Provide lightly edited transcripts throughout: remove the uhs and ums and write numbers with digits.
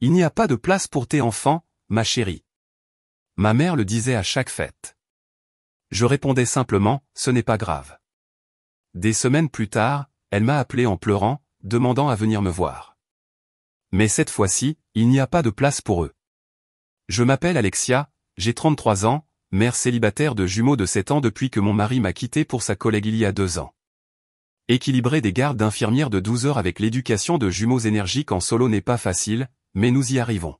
Il n'y a pas de place pour tes enfants, ma chérie. Ma mère le disait à chaque fête. Je répondais simplement, ce n'est pas grave. Des semaines plus tard, elle m'a appelé en pleurant, demandant à venir me voir. Mais cette fois-ci, il n'y a pas de place pour eux. Je m'appelle Alexia, j'ai 33 ans, mère célibataire de jumeaux de 7 ans depuis que mon mari m'a quitté pour sa collègue il y a 2 ans. Équilibrer des gardes d'infirmières de 12 heures avec l'éducation de jumeaux énergiques en solo n'est pas facile, mais nous y arrivons.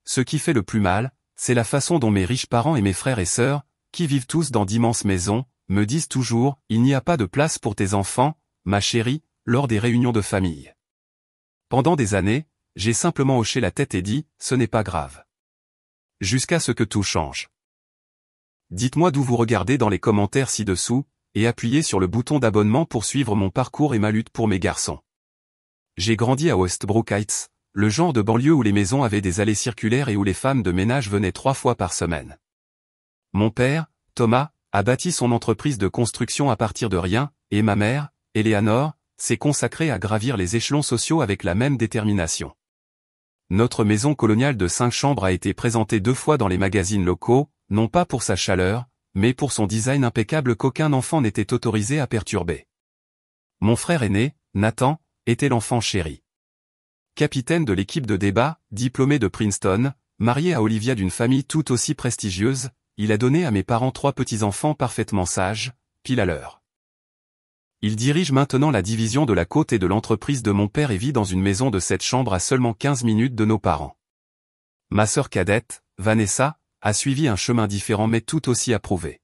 Ce qui fait le plus mal, c'est la façon dont mes riches parents et mes frères et sœurs, qui vivent tous dans d'immenses maisons, me disent toujours « Il n'y a pas de place pour tes enfants, ma chérie », lors des réunions de famille. Pendant des années, j'ai simplement hoché la tête et dit « Ce n'est pas grave ». Jusqu'à ce que tout change. Dites-moi d'où vous regardez dans les commentaires ci-dessous, et appuyez sur le bouton d'abonnement pour suivre mon parcours et ma lutte pour mes garçons. J'ai grandi à Westbrook Heights, le genre de banlieue où les maisons avaient des allées circulaires et où les femmes de ménage venaient 3 fois par semaine. Mon père, Thomas, a bâti son entreprise de construction à partir de rien, et ma mère, Eleanor, s'est consacrée à gravir les échelons sociaux avec la même détermination. Notre maison coloniale de 5 chambres a été présentée 2 fois dans les magazines locaux, non pas pour sa chaleur, mais pour son design impeccable qu'aucun enfant n'était autorisé à perturber. Mon frère aîné, Nathan, était l'enfant chéri. Capitaine de l'équipe de débat, diplômé de Princeton, marié à Olivia d'une famille tout aussi prestigieuse, il a donné à mes parents 3 petits-enfants parfaitement sages, pile à l'heure. Il dirige maintenant la division de la côte et de l'entreprise de mon père et vit dans une maison de 7 chambres à seulement 15 minutes de nos parents. Ma sœur cadette, Vanessa, a suivi un chemin différent mais tout aussi approuvé.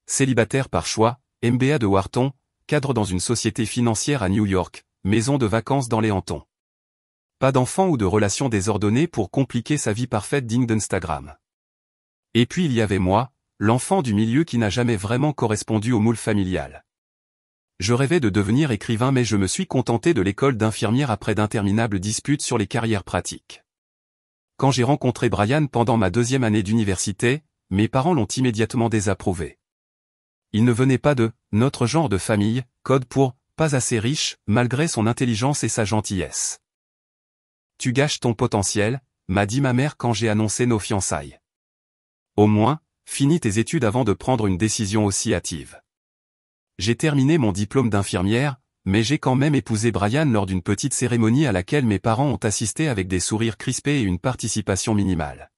Célibataire par choix, MBA de Wharton, cadre dans une société financière à New York, maison de vacances dans les Hamptons. Pas d'enfant ou de relations désordonnées pour compliquer sa vie parfaite digne d'Instagram. Et puis il y avait moi, l'enfant du milieu qui n'a jamais vraiment correspondu au moule familial. Je rêvais de devenir écrivain mais je me suis contenté de l'école d'infirmière après d'interminables disputes sur les carrières pratiques. Quand j'ai rencontré Brian pendant ma 2e année d'université, mes parents l'ont immédiatement désapprouvé. Il ne venait pas de « notre genre de famille », code pour « pas assez riche », malgré son intelligence et sa gentillesse. « Tu gâches ton potentiel », m'a dit ma mère quand j'ai annoncé nos fiançailles. Au moins, finis tes études avant de prendre une décision aussi hâtive. J'ai terminé mon diplôme d'infirmière, mais j'ai quand même épousé Brian lors d'une petite cérémonie à laquelle mes parents ont assisté avec des sourires crispés et une participation minimale.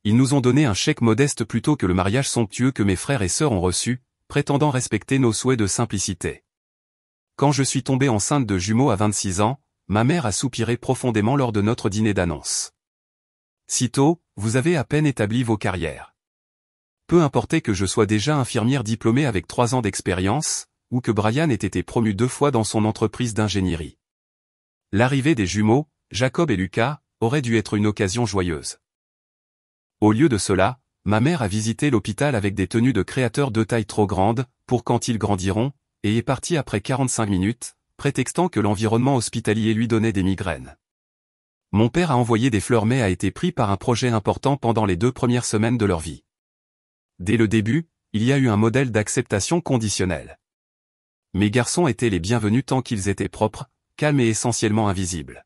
Ils nous ont donné un chèque modeste plutôt que le mariage somptueux que mes frères et sœurs ont reçu, prétendant respecter nos souhaits de simplicité. Quand je suis tombé enceinte de jumeaux à 26 ans, ma mère a soupiré profondément lors de notre dîner d'annonce. Sitôt, vous avez à peine établi vos carrières. Peu importait que je sois déjà infirmière diplômée avec 3 ans d'expérience, ou que Brian ait été promu 2 fois dans son entreprise d'ingénierie. L'arrivée des jumeaux, Jacob et Lucas, aurait dû être une occasion joyeuse. Au lieu de cela, ma mère a visité l'hôpital avec des tenues de créateurs de taille trop grande, pour quand ils grandiront, et est partie après 45 minutes, prétextant que l'environnement hospitalier lui donnait des migraines. Mon père a envoyé des fleurs mais a été pris par un projet important pendant les 2 premières semaines de leur vie. Dès le début, il y a eu un modèle d'acceptation conditionnelle. Mes garçons étaient les bienvenus tant qu'ils étaient propres, calmes et essentiellement invisibles.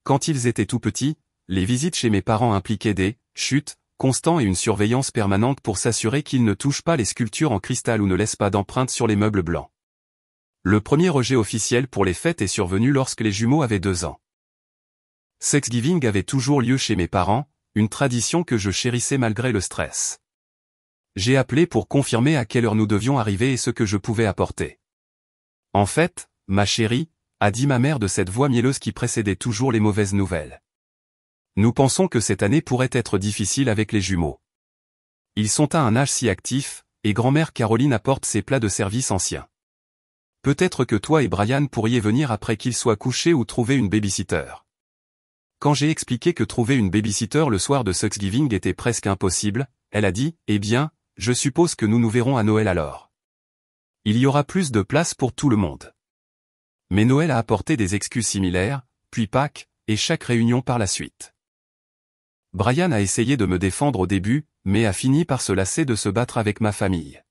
Quand ils étaient tout petits, les visites chez mes parents impliquaient des chutes constants et une surveillance permanente pour s'assurer qu'ils ne touchent pas les sculptures en cristal ou ne laissent pas d'empreintes sur les meubles blancs. Le premier rejet officiel pour les fêtes est survenu lorsque les jumeaux avaient 2 ans. Thanksgiving avait toujours lieu chez mes parents, une tradition que je chérissais malgré le stress. J'ai appelé pour confirmer à quelle heure nous devions arriver et ce que je pouvais apporter. En fait, ma chérie, a dit ma mère de cette voix mielleuse qui précédait toujours les mauvaises nouvelles. Nous pensons que cette année pourrait être difficile avec les jumeaux. Ils sont à un âge si actif, et grand-mère Caroline apporte ses plats de service anciens. Peut-être que toi et Brian pourriez venir après qu'ils soient couchés ou trouver une babysitter. Quand j'ai expliqué que trouver une babysitter le soir de Thanksgiving était presque impossible, elle a dit, eh bien, je suppose que nous nous verrons à Noël alors. Il y aura plus de place pour tout le monde. Mais Noël a apporté des excuses similaires, puis Pâques, et chaque réunion par la suite. Brian a essayé de me défendre au début, mais a fini par se lasser de se battre avec ma famille.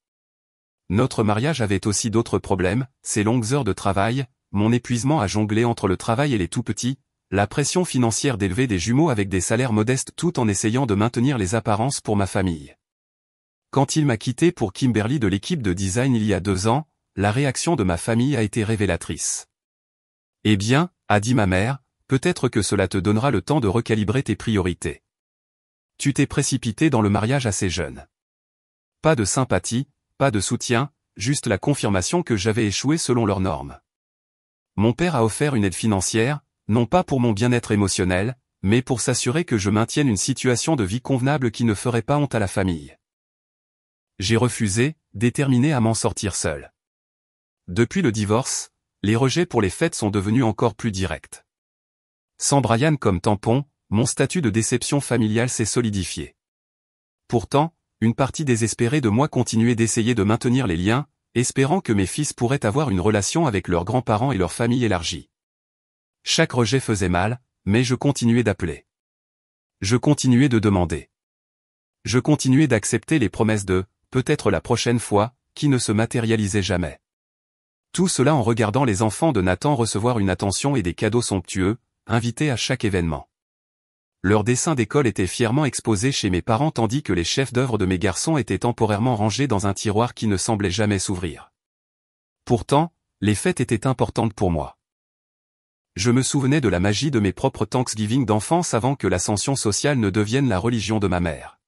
Notre mariage avait aussi d'autres problèmes, ses longues heures de travail, mon épuisement à jongler entre le travail et les tout-petits, la pression financière d'élever des jumeaux avec des salaires modestes tout en essayant de maintenir les apparences pour ma famille. Quand il m'a quitté pour Kimberly de l'équipe de design il y a 2 ans, la réaction de ma famille a été révélatrice. Eh bien, a dit ma mère, peut-être que cela te donnera le temps de recalibrer tes priorités. Tu t'es précipité dans le mariage assez jeune. Pas de sympathie, pas de soutien, juste la confirmation que j'avais échoué selon leurs normes. Mon père a offert une aide financière, non pas pour mon bien-être émotionnel, mais pour s'assurer que je maintienne une situation de vie convenable qui ne ferait pas honte à la famille. J'ai refusé, déterminé à m'en sortir seul. Depuis le divorce, les rejets pour les fêtes sont devenus encore plus directs. Sans Brian comme tampon, mon statut de déception familiale s'est solidifié. Pourtant, une partie désespérée de moi continuait d'essayer de maintenir les liens, espérant que mes fils pourraient avoir une relation avec leurs grands-parents et leur famille élargie. Chaque rejet faisait mal, mais je continuais d'appeler. Je continuais de demander. Je continuais d'accepter les promesses de « peut-être la prochaine fois » qui ne se matérialisaient jamais. Tout cela en regardant les enfants de Nathan recevoir une attention et des cadeaux somptueux, invités à chaque événement. Leurs dessins d'école étaient fièrement exposés chez mes parents tandis que les chefs d'œuvre de mes garçons étaient temporairement rangés dans un tiroir qui ne semblait jamais s'ouvrir. Pourtant, les fêtes étaient importantes pour moi. Je me souvenais de la magie de mes propres Thanksgiving d'enfance avant que l'ascension sociale ne devienne la religion de ma mère.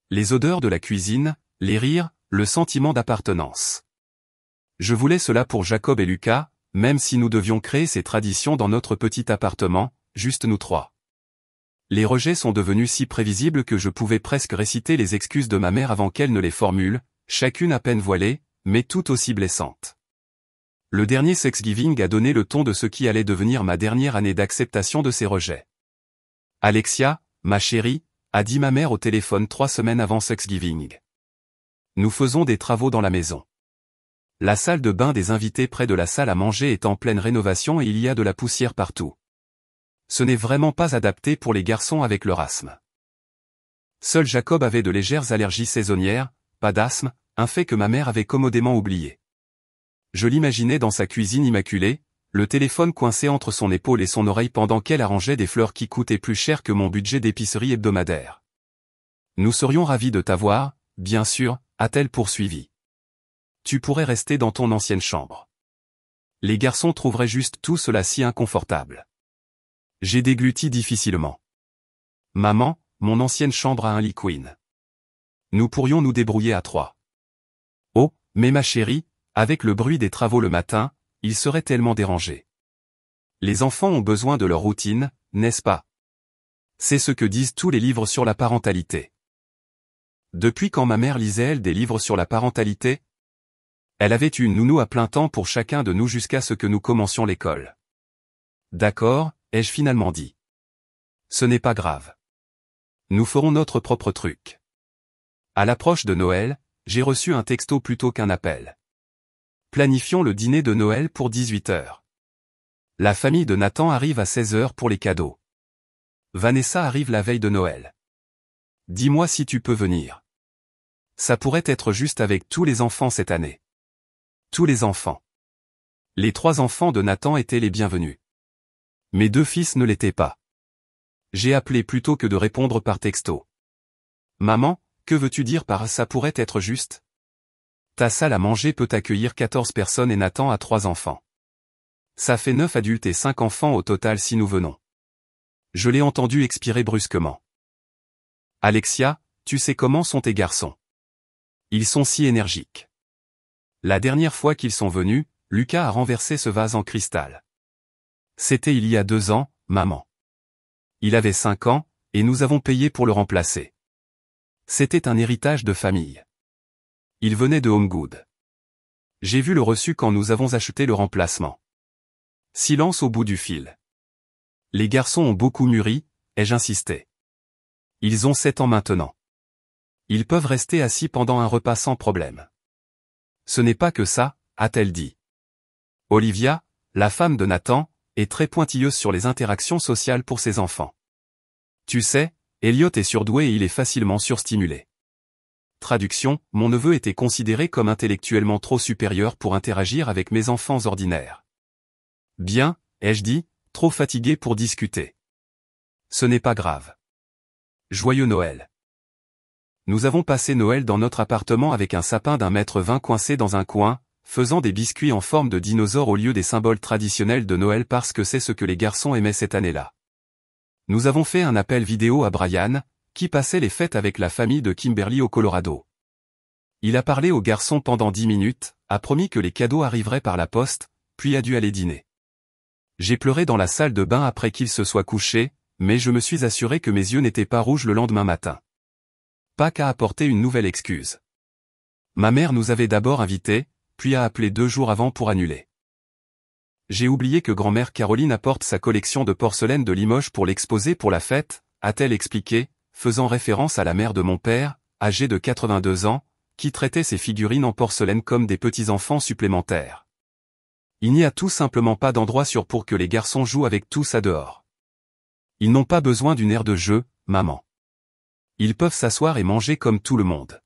Les odeurs de la cuisine, les rires, le sentiment d'appartenance. Je voulais cela pour Jacob et Lucas, même si nous devions créer ces traditions dans notre petit appartement, juste nous 3. Les rejets sont devenus si prévisibles que je pouvais presque réciter les excuses de ma mère avant qu'elle ne les formule, chacune à peine voilée, mais tout aussi blessante. Le dernier Thanksgiving a donné le ton de ce qui allait devenir ma dernière année d'acceptation de ces rejets. Alexia, ma chérie, a dit ma mère au téléphone 3 semaines avant Thanksgiving. Nous faisons des travaux dans la maison. La salle de bain des invités près de la salle à manger est en pleine rénovation et il y a de la poussière partout. Ce n'est vraiment pas adapté pour les garçons avec leur asthme. Seul Jacob avait de légères allergies saisonnières, pas d'asthme, un fait que ma mère avait commodément oublié. Je l'imaginais dans sa cuisine immaculée, le téléphone coincé entre son épaule et son oreille pendant qu'elle arrangeait des fleurs qui coûtaient plus cher que mon budget d'épicerie hebdomadaire. Nous serions ravis de t'avoir, bien sûr, a-t-elle poursuivi. Tu pourrais rester dans ton ancienne chambre. Les garçons trouveraient juste tout cela si inconfortable. J'ai dégluti difficilement. Maman, mon ancienne chambre a un lit queen. Nous pourrions nous débrouiller à 3. Oh, mais ma chérie, avec le bruit des travaux le matin, il serait tellement dérangé. Les enfants ont besoin de leur routine, n'est-ce pas? C'est ce que disent tous les livres sur la parentalité. Depuis quand ma mère lisait elle des livres sur la parentalité? Elle avait une nounou à plein temps pour chacun de nous jusqu'à ce que nous commencions l'école. D'accord, ai-je finalement dit. Ce n'est pas grave. Nous ferons notre propre truc. À l'approche de Noël, j'ai reçu un texto plutôt qu'un appel. Planifions le dîner de Noël pour 18h. La famille de Nathan arrive à 16h pour les cadeaux. Vanessa arrive la veille de Noël. Dis-moi si tu peux venir. Ça pourrait être juste avec tous les enfants cette année. Tous les enfants. Les 3 enfants de Nathan étaient les bienvenus. Mes 2 fils ne l'étaient pas. J'ai appelé plutôt que de répondre par texto. Maman, que veux-tu dire par ça pourrait être juste? Ta salle à manger peut accueillir 14 personnes et Nathan a 3 enfants. Ça fait 9 adultes et 5 enfants au total si nous venons. Je l'ai entendu expirer brusquement. Alexia, tu sais comment sont tes garçons. Ils sont si énergiques. La dernière fois qu'ils sont venus, Lucas a renversé ce vase en cristal. C'était il y a 2 ans, maman. Il avait 5 ans, et nous avons payé pour le remplacer. C'était un héritage de famille. Il venait de Home Good. J'ai vu le reçu quand nous avons acheté le remplacement. Silence au bout du fil. Les garçons ont beaucoup mûri, ai-je insisté. Ils ont 7 ans maintenant. Ils peuvent rester assis pendant un repas sans problème. Ce n'est pas que ça, a-t-elle dit. Olivia, la femme de Nathan, est très pointilleuse sur les interactions sociales pour ses enfants. Tu sais, Elliot est surdoué et il est facilement surstimulé. Traduction, mon neveu était considéré comme intellectuellement trop supérieur pour interagir avec mes enfants ordinaires. Bien, ai-je dit, trop fatigué pour discuter. Ce n'est pas grave. Joyeux Noël. Nous avons passé Noël dans notre appartement avec un sapin d'1,20 m coincé dans un coin, faisant des biscuits en forme de dinosaure au lieu des symboles traditionnels de Noël parce que c'est ce que les garçons aimaient cette année-là. Nous avons fait un appel vidéo à Brian, qui passait les fêtes avec la famille de Kimberly au Colorado. Il a parlé aux garçons pendant 10 minutes, a promis que les cadeaux arriveraient par la poste, puis a dû aller dîner. J'ai pleuré dans la salle de bain après qu'il se soit couché, mais je me suis assuré que mes yeux n'étaient pas rouges le lendemain matin. Pâques a apporté une nouvelle excuse. Ma mère nous avait d'abord invités, puis a appelé 2 jours avant pour annuler. J'ai oublié que grand-mère Caroline apporte sa collection de porcelaine de Limoges pour l'exposer pour la fête, a-t-elle expliqué, faisant référence à la mère de mon père, âgée de 82 ans, qui traitait ses figurines en porcelaine comme des petits-enfants supplémentaires. Il n'y a tout simplement pas d'endroit sûr pour que les garçons jouent avec tout ça dehors. Ils n'ont pas besoin d'une aire de jeu, maman. Ils peuvent s'asseoir et manger comme tout le monde.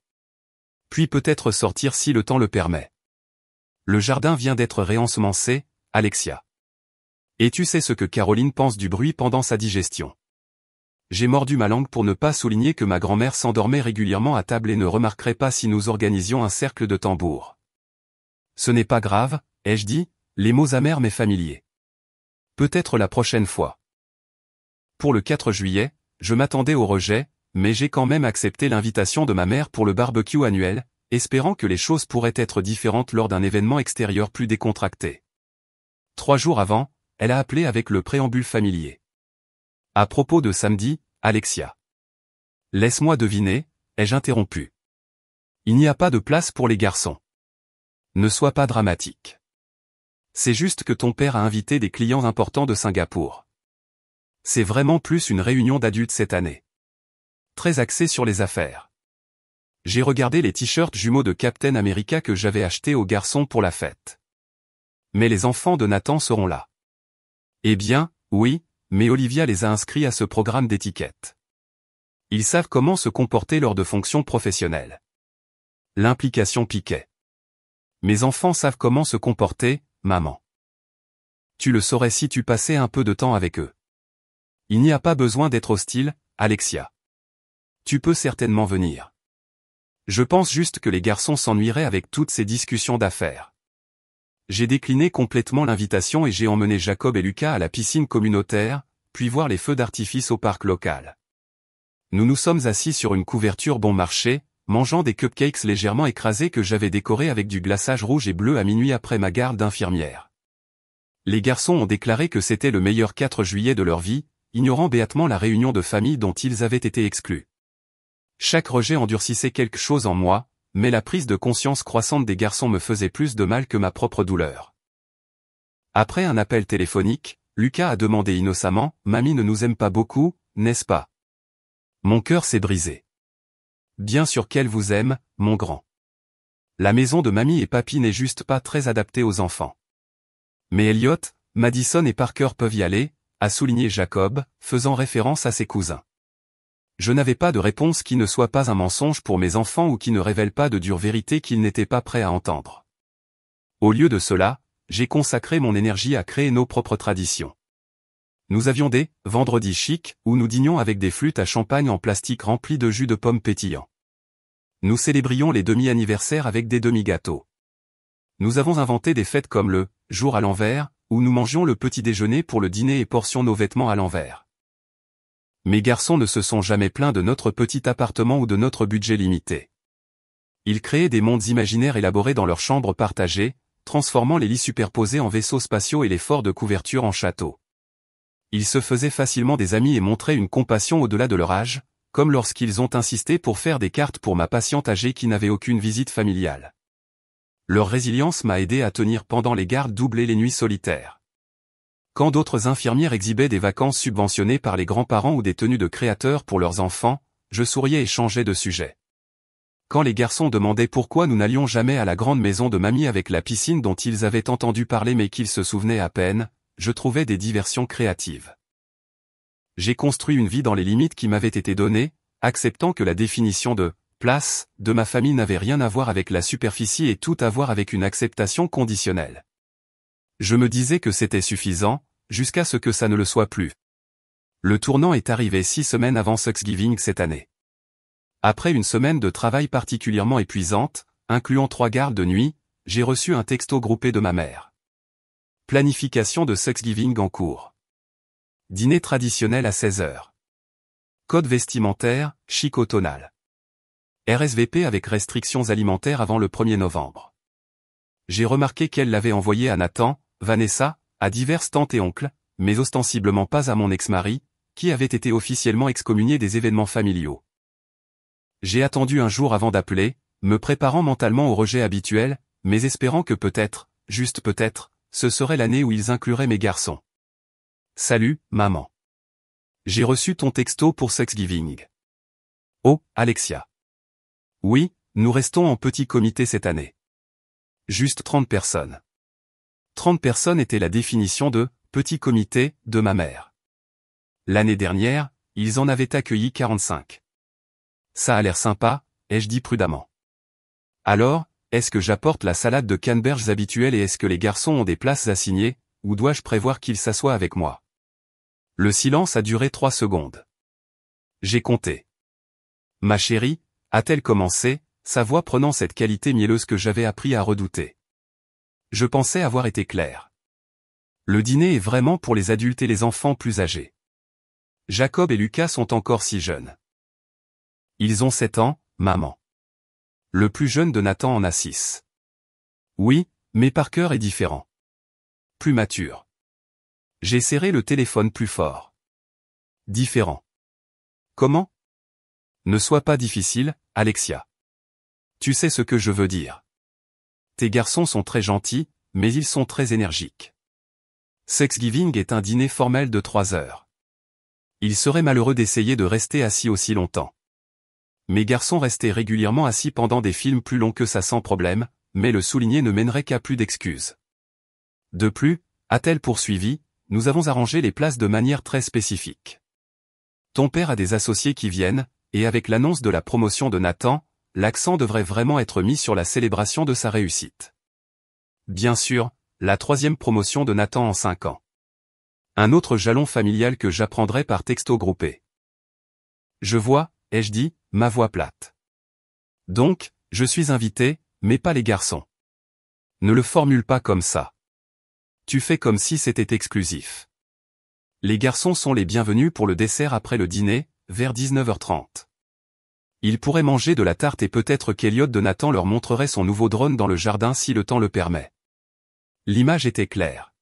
Puis peut-être sortir si le temps le permet. Le jardin vient d'être réensemencé, Alexia. Et tu sais ce que Caroline pense du bruit pendant sa digestion. J'ai mordu ma langue pour ne pas souligner que ma grand-mère s'endormait régulièrement à table et ne remarquerait pas si nous organisions un cercle de tambours. Ce n'est pas grave, ai-je dit, les mots amers mais familiers. Peut-être la prochaine fois. Pour le 4 juillet, je m'attendais au rejet, mais j'ai quand même accepté l'invitation de ma mère pour le barbecue annuel, espérant que les choses pourraient être différentes lors d'un événement extérieur plus décontracté. 3 jours avant, elle a appelé avec le préambule familier. À propos de samedi, Alexia. Laisse-moi deviner, ai-je interrompu. Il n'y a pas de place pour les garçons. Ne sois pas dramatique. C'est juste que ton père a invité des clients importants de Singapour. C'est vraiment plus une réunion d'adultes cette année. Très axée sur les affaires. J'ai regardé les t-shirts jumeaux de Captain America que j'avais achetés aux garçons pour la fête. Mais les enfants de Nathan seront là. Eh bien, oui, mais Olivia les a inscrits à ce programme d'étiquette. Ils savent comment se comporter lors de fonctions professionnelles. L'implication piquait. Mes enfants savent comment se comporter, maman. Tu le saurais si tu passais un peu de temps avec eux. Il n'y a pas besoin d'être hostile, Alexia. Tu peux certainement venir. Je pense juste que les garçons s'ennuieraient avec toutes ces discussions d'affaires. J'ai décliné complètement l'invitation et j'ai emmené Jacob et Lucas à la piscine communautaire, puis voir les feux d'artifice au parc local. Nous nous sommes assis sur une couverture bon marché, mangeant des cupcakes légèrement écrasés que j'avais décorés avec du glaçage rouge et bleu à minuit après ma garde d'infirmière. Les garçons ont déclaré que c'était le meilleur 4 juillet de leur vie, ignorant béatement la réunion de famille dont ils avaient été exclus. Chaque rejet endurcissait quelque chose en moi, mais la prise de conscience croissante des garçons me faisait plus de mal que ma propre douleur. Après un appel téléphonique, Lucas a demandé innocemment, « Mamie ne nous aime pas beaucoup, n'est-ce pas ?» Mon cœur s'est brisé. Bien sûr qu'elle vous aime, mon grand. La maison de mamie et papy n'est juste pas très adaptée aux enfants. Mais Elliot, Madison et Parker peuvent y aller, a souligné Jacob, faisant référence à ses cousins. Je n'avais pas de réponse qui ne soit pas un mensonge pour mes enfants ou qui ne révèle pas de dure vérité qu'ils n'étaient pas prêts à entendre. Au lieu de cela, j'ai consacré mon énergie à créer nos propres traditions. Nous avions des « vendredis chics » où nous dînions avec des flûtes à champagne en plastique remplies de jus de pommes pétillants. Nous célébrions les demi-anniversaires avec des demi-gâteaux. Nous avons inventé des fêtes comme le « jour à l'envers » où nous mangions le petit déjeuner pour le dîner et portions nos vêtements à l'envers. Mes garçons ne se sont jamais plaints de notre petit appartement ou de notre budget limité. Ils créaient des mondes imaginaires élaborés dans leur chambre partagée, transformant les lits superposés en vaisseaux spatiaux et les forts de couverture en châteaux. Ils se faisaient facilement des amis et montraient une compassion au-delà de leur âge, comme lorsqu'ils ont insisté pour faire des cartes pour ma patiente âgée qui n'avait aucune visite familiale. Leur résilience m'a aidé à tenir pendant les gardes doubles et les nuits solitaires. Quand d'autres infirmières exhibaient des vacances subventionnées par les grands-parents ou des tenues de créateurs pour leurs enfants, je souriais et changeais de sujet. Quand les garçons demandaient pourquoi nous n'allions jamais à la grande maison de mamie avec la piscine dont ils avaient entendu parler mais qu'ils se souvenaient à peine, je trouvais des diversions créatives. J'ai construit une vie dans les limites qui m'avaient été données, acceptant que la définition de « place » de ma famille n'avait rien à voir avec la superficie et tout à voir avec une acceptation conditionnelle. Je me disais que c'était suffisant, jusqu'à ce que ça ne le soit plus. Le tournant est arrivé 6 semaines avant Thanksgiving cette année. Après une semaine de travail particulièrement épuisante, incluant 3 gardes de nuit, j'ai reçu un texto groupé de ma mère. Planification de Thanksgiving en cours. Dîner traditionnel à 16 heures. Code vestimentaire, chic automnal. RSVP avec restrictions alimentaires avant le 1er novembre. J'ai remarqué qu'elle l'avait envoyé à Nathan, Vanessa, à diverses tantes et oncles, mais ostensiblement pas à mon ex-mari, qui avait été officiellement excommunié des événements familiaux. J'ai attendu un jour avant d'appeler, me préparant mentalement au rejet habituel, mais espérant que peut-être, juste peut-être, ce serait l'année où ils incluraient mes garçons. Salut, maman. J'ai reçu ton texto pour Thanksgiving. Oh, Alexia. Oui, nous restons en petit comité cette année. Juste 30 personnes. 30 personnes était la définition de « petit comité » de ma mère. L'année dernière, ils en avaient accueilli 45. Ça a l'air sympa, ai-je dit prudemment. Alors, est-ce que j'apporte la salade de canneberges habituelle et est-ce que les garçons ont des places assignées, ou dois-je prévoir qu'ils s'assoient avec moi? Le silence a duré 3 secondes. J'ai compté. Ma chérie, a-t-elle commencé, sa voix prenant cette qualité mielleuse que j'avais appris à redouter. Je pensais avoir été clair. Le dîner est vraiment pour les adultes et les enfants plus âgés. Jacob et Lucas sont encore si jeunes. Ils ont 7 ans, maman. Le plus jeune de Nathan en a 6. Oui, mais Parker est différent. Plus mature. J'ai serré le téléphone plus fort. Différent. Comment? Ne sois pas difficile, Alexia. Tu sais ce que je veux dire. Tes garçons sont très gentils, mais ils sont très énergiques. Thanksgiving est un dîner formel de 3 heures. Il serait malheureux d'essayer de rester assis aussi longtemps. Mes garçons restaient régulièrement assis pendant des films plus longs que ça sans problème, mais le souligner ne mènerait qu'à plus d'excuses. De plus, a-t-elle poursuivi, nous avons arrangé les places de manière très spécifique. Ton père a des associés qui viennent, et avec l'annonce de la promotion de Nathan, l'accent devrait vraiment être mis sur la célébration de sa réussite. Bien sûr, la 3e promotion de Nathan en 5 ans. Un autre jalon familial que j'apprendrai par texto groupé. Je vois, ai-je dit, ma voix plate. Donc, je suis invité, mais pas les garçons. Ne le formule pas comme ça. Tu fais comme si c'était exclusif. Les garçons sont les bienvenus pour le dessert après le dîner, vers 19h30. Ils pourraient manger de la tarte et peut-être qu'Elliot de Nathan leur montrerait son nouveau drone dans le jardin si le temps le permet. L'image était claire.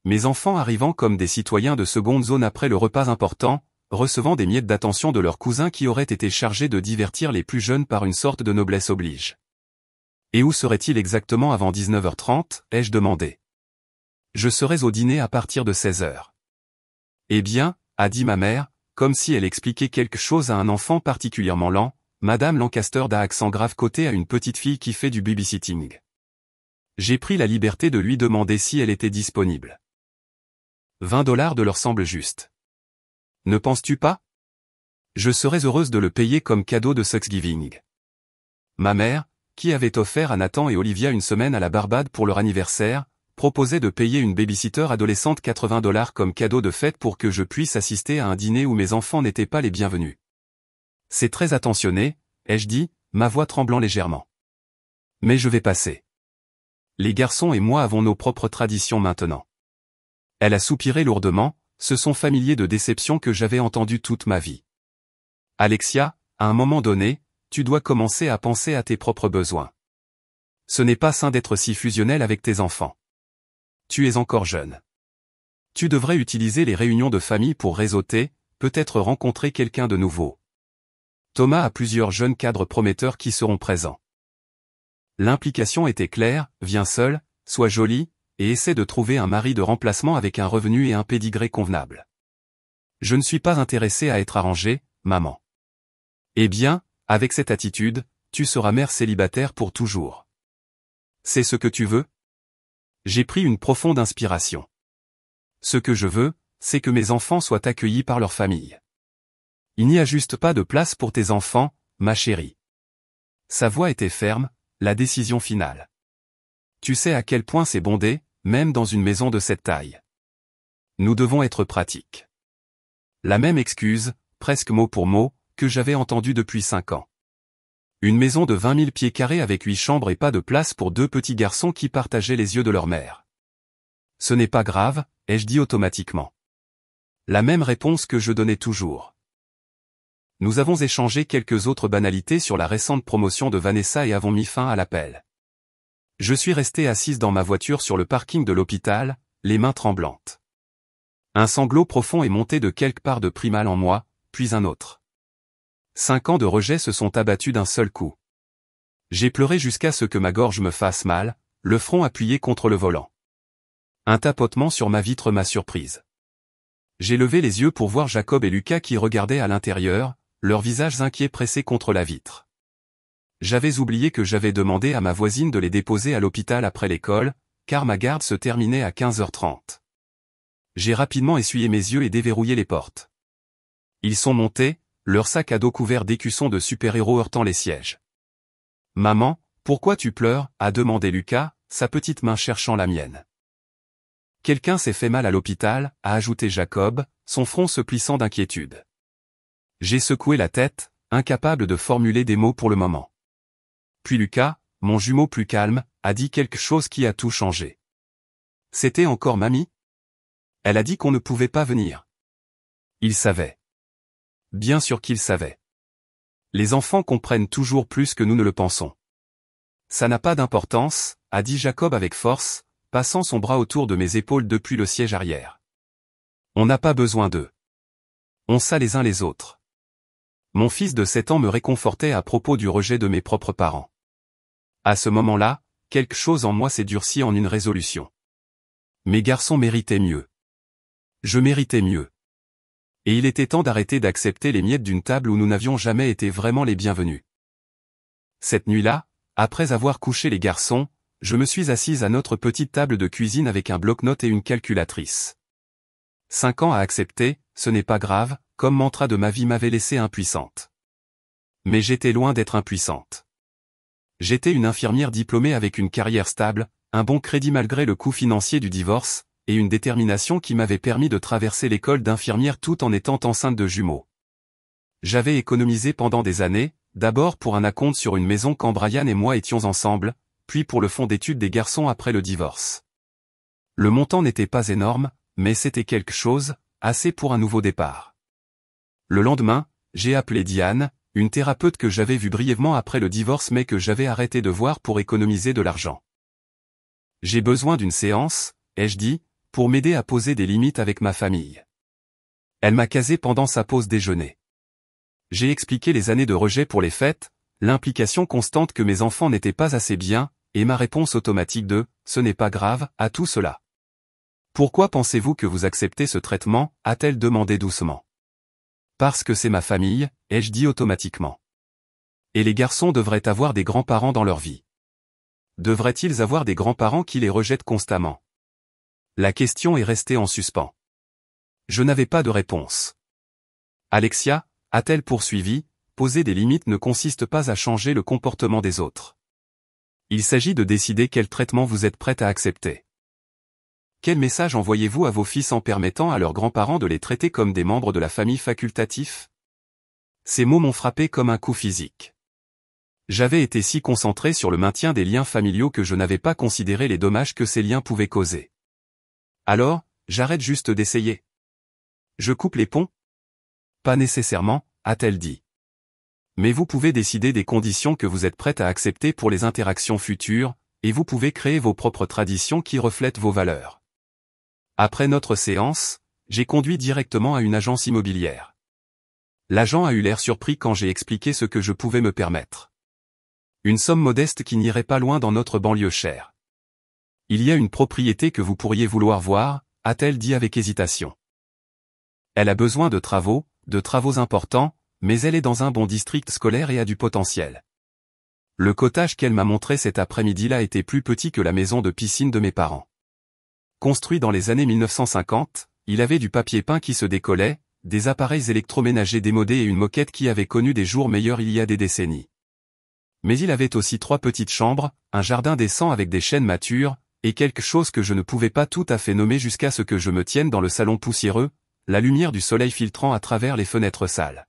Mes enfants arrivant comme des citoyens de seconde zone après le repas important, recevant des miettes d'attention de leurs cousins qui auraient été chargés de divertir les plus jeunes par une sorte de noblesse oblige. Et où serait-il exactement avant 19h30, ai-je demandé. Je serais au dîner à partir de 16h. Eh bien, a dit ma mère, comme si elle expliquait quelque chose à un enfant particulièrement lent, Madame Lancaster d'un accent grave côté à une petite fille qui fait du babysitting. J'ai pris la liberté de lui demander si elle était disponible. $20 de leur semble juste. Ne penses-tu pas? Je serais heureuse de le payer comme cadeau de Thanksgiving. Ma mère, qui avait offert à Nathan et Olivia une semaine à la Barbade pour leur anniversaire, proposait de payer une babysitter adolescente $80 comme cadeau de fête pour que je puisse assister à un dîner où mes enfants n'étaient pas les bienvenus. C'est très attentionné, ai-je dit, ma voix tremblant légèrement. Mais je vais passer. Les garçons et moi avons nos propres traditions maintenant. Elle a soupiré lourdement, ce sont familiers de déception que j'avais entendu toute ma vie. Alexia, à un moment donné, tu dois commencer à penser à tes propres besoins. Ce n'est pas sain d'être si fusionnel avec tes enfants. Tu es encore jeune. Tu devrais utiliser les réunions de famille pour réseauter, peut-être rencontrer quelqu'un de nouveau. Thomas a plusieurs jeunes cadres prometteurs qui seront présents. L'implication était claire, viens seul, sois jolie, et essaie de trouver un mari de remplacement avec un revenu et un pédigré convenable. Je ne suis pas intéressé à être arrangé, maman. Eh bien, avec cette attitude, tu seras mère célibataire pour toujours. C'est ce que tu veux? J'ai pris une profonde inspiration. Ce que je veux, c'est que mes enfants soient accueillis par leur famille. Il n'y a juste pas de place pour tes enfants, ma chérie. Sa voix était ferme, la décision finale. Tu sais à quel point c'est bondé, même dans une maison de cette taille. Nous devons être pratiques. La même excuse, presque mot pour mot, que j'avais entendue depuis 5 ans. Une maison de 20 000 pieds carrés avec 8 chambres et pas de place pour 2 petits garçons qui partageaient les yeux de leur mère. Ce n'est pas grave, ai-je dit automatiquement. La même réponse que je donnais toujours. Nous avons échangé quelques autres banalités sur la récente promotion de Vanessa et avons mis fin à l'appel. Je suis resté assise dans ma voiture sur le parking de l'hôpital, les mains tremblantes. Un sanglot profond est monté de quelque part de pris mal en moi, puis un autre. 5 ans de rejet se sont abattus d'un seul coup. J'ai pleuré jusqu'à ce que ma gorge me fasse mal, le front appuyé contre le volant. Un tapotement sur ma vitre m'a surprise. J'ai levé les yeux pour voir Jacob et Lucas qui regardaient à l'intérieur, leurs visages inquiets pressés contre la vitre. J'avais oublié que j'avais demandé à ma voisine de les déposer à l'hôpital après l'école, car ma garde se terminait à 15h30. J'ai rapidement essuyé mes yeux et déverrouillé les portes. Ils sont montés, leur sac à dos couvert d'écussons de super-héros heurtant les sièges. « Maman, pourquoi tu pleures ?» a demandé Lucas, sa petite main cherchant la mienne. « Quelqu'un s'est fait mal à l'hôpital » a ajouté Jacob, son front se plissant d'inquiétude. J'ai secoué la tête, incapable de formuler des mots pour le moment. Puis Lucas, mon jumeau plus calme, a dit quelque chose qui a tout changé. « C'était encore mamie ? Elle a dit qu'on ne pouvait pas venir. » Il savait. Bien sûr qu'il savait. Les enfants comprennent toujours plus que nous ne le pensons. Ça n'a pas d'importance, a dit Jacob avec force, passant son bras autour de mes épaules depuis le siège arrière. On n'a pas besoin d'eux. On sait les uns les autres. Mon fils de 7 ans me réconfortait à propos du rejet de mes propres parents. À ce moment-là, quelque chose en moi s'est durci en une résolution. Mes garçons méritaient mieux. Je méritais mieux. Et il était temps d'arrêter d'accepter les miettes d'une table où nous n'avions jamais été vraiment les bienvenus. Cette nuit-là, après avoir couché les garçons, je me suis assise à notre petite table de cuisine avec un bloc-notes et une calculatrice. 5 ans à accepter, ce n'est pas grave, comme mantra de ma vie m'avait laissé impuissante. Mais j'étais loin d'être impuissante. J'étais une infirmière diplômée avec une carrière stable, un bon crédit malgré le coût financier du divorce, et une détermination qui m'avait permis de traverser l'école d'infirmière tout en étant enceinte de jumeaux. J'avais économisé pendant des années, d'abord pour un acompte sur une maison quand Brian et moi étions ensemble, puis pour le fonds d'études des garçons après le divorce. Le montant n'était pas énorme, mais c'était quelque chose, assez pour un nouveau départ. Le lendemain, j'ai appelé Diane, une thérapeute que j'avais vue brièvement après le divorce mais que j'avais arrêté de voir pour économiser de l'argent. J'ai besoin d'une séance, ai-je dit, pour m'aider à poser des limites avec ma famille. Elle m'a casé pendant sa pause déjeuner. J'ai expliqué les années de rejet pour les fêtes, l'implication constante que mes enfants n'étaient pas assez bien, et ma réponse automatique de « ce n'est pas grave » à tout cela. « Pourquoi pensez-vous que vous acceptez ce traitement » a-t-elle demandé doucement. « Parce que c'est ma famille » ai-je dit automatiquement. Et les garçons devraient avoir des grands-parents dans leur vie. Devraient-ils avoir des grands-parents qui les rejettent constamment? La question est restée en suspens. Je n'avais pas de réponse. Alexia, a-t-elle poursuivi, poser des limites ne consiste pas à changer le comportement des autres. Il s'agit de décider quel traitement vous êtes prête à accepter. Quel message envoyez-vous à vos fils en permettant à leurs grands-parents de les traiter comme des membres de la famille facultatif? Ces mots m'ont frappé comme un coup physique. J'avais été si concentré sur le maintien des liens familiaux que je n'avais pas considéré les dommages que ces liens pouvaient causer. Alors, j'arrête juste d'essayer. Je coupe les ponts? Pas nécessairement, a-t-elle dit. Mais vous pouvez décider des conditions que vous êtes prête à accepter pour les interactions futures, et vous pouvez créer vos propres traditions qui reflètent vos valeurs. Après notre séance, j'ai conduit directement à une agence immobilière. L'agent a eu l'air surpris quand j'ai expliqué ce que je pouvais me permettre. Une somme modeste qui n'irait pas loin dans notre banlieue chère. Il y a une propriété que vous pourriez vouloir voir, a-t-elle dit avec hésitation. Elle a besoin de travaux importants, mais elle est dans un bon district scolaire et a du potentiel. Le cottage qu'elle m'a montré cet après-midi-là était plus petit que la maison de piscine de mes parents. Construit dans les années 1950, il avait du papier peint qui se décollait, des appareils électroménagers démodés et une moquette qui avait connu des jours meilleurs il y a des décennies. Mais il avait aussi 3 petites chambres, un jardin décent avec des chênes matures, et quelque chose que je ne pouvais pas tout à fait nommer jusqu'à ce que je me tienne dans le salon poussiéreux, la lumière du soleil filtrant à travers les fenêtres sales.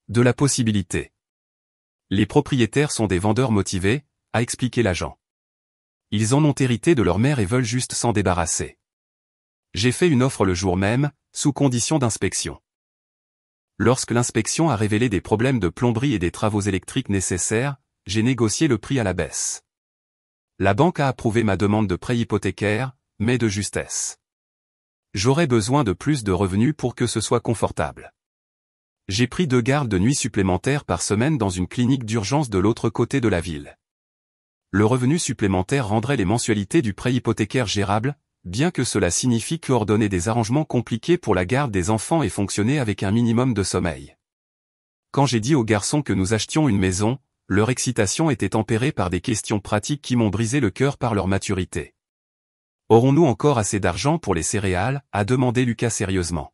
De la possibilité. Les propriétaires sont des vendeurs motivés, a expliqué l'agent. Ils en ont hérité de leur mère et veulent juste s'en débarrasser. J'ai fait une offre le jour même, sous condition d'inspection. Lorsque l'inspection a révélé des problèmes de plomberie et des travaux électriques nécessaires, j'ai négocié le prix à la baisse. La banque a approuvé ma demande de prêt hypothécaire, mais de justesse. J'aurais besoin de plus de revenus pour que ce soit confortable. J'ai pris 2 gardes de nuit supplémentaires par semaine dans une clinique d'urgence de l'autre côté de la ville. Le revenu supplémentaire rendrait les mensualités du prêt hypothécaire gérables, bien que cela signifie coordonner des arrangements compliqués pour la garde des enfants et fonctionner avec un minimum de sommeil. Quand j'ai dit aux garçons que nous achetions une maison, leur excitation était tempérée par des questions pratiques qui m'ont brisé le cœur par leur maturité. Aurons-nous encore assez d'argent pour les céréales, a demandé Lucas sérieusement.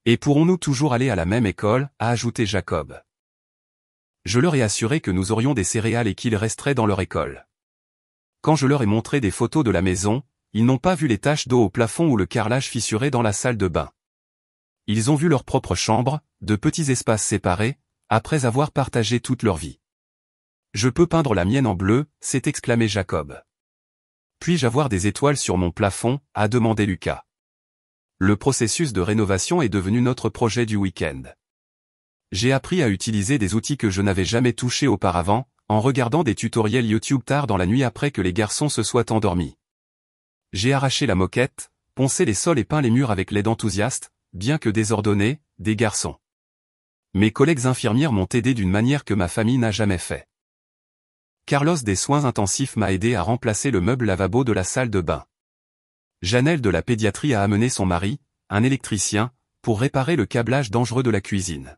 Et pourrons-nous toujours aller à la même école, a ajouté Jacob. Je leur ai assuré que nous aurions des céréales et qu'ils resteraient dans leur école. Quand je leur ai montré des photos de la maison, ils n'ont pas vu les taches d'eau au plafond ou le carrelage fissuré dans la salle de bain. Ils ont vu leur propre chambre, de petits espaces séparés, après avoir partagé toute leur vie. Je peux peindre la mienne en bleu, s'est exclamé Jacob. Puis-je avoir des étoiles sur mon plafond, a demandé Lucas. Le processus de rénovation est devenu notre projet du week-end. J'ai appris à utiliser des outils que je n'avais jamais touchés auparavant, en regardant des tutoriels YouTube tard dans la nuit après que les garçons se soient endormis. J'ai arraché la moquette, poncé les sols et peint les murs avec l'aide enthousiaste, bien que désordonnée, des garçons. Mes collègues infirmières m'ont aidé d'une manière que ma famille n'a jamais fait. Carlos des soins intensifs m'a aidé à remplacer le meuble lavabo de la salle de bain. Janelle de la pédiatrie a amené son mari, un électricien, pour réparer le câblage dangereux de la cuisine.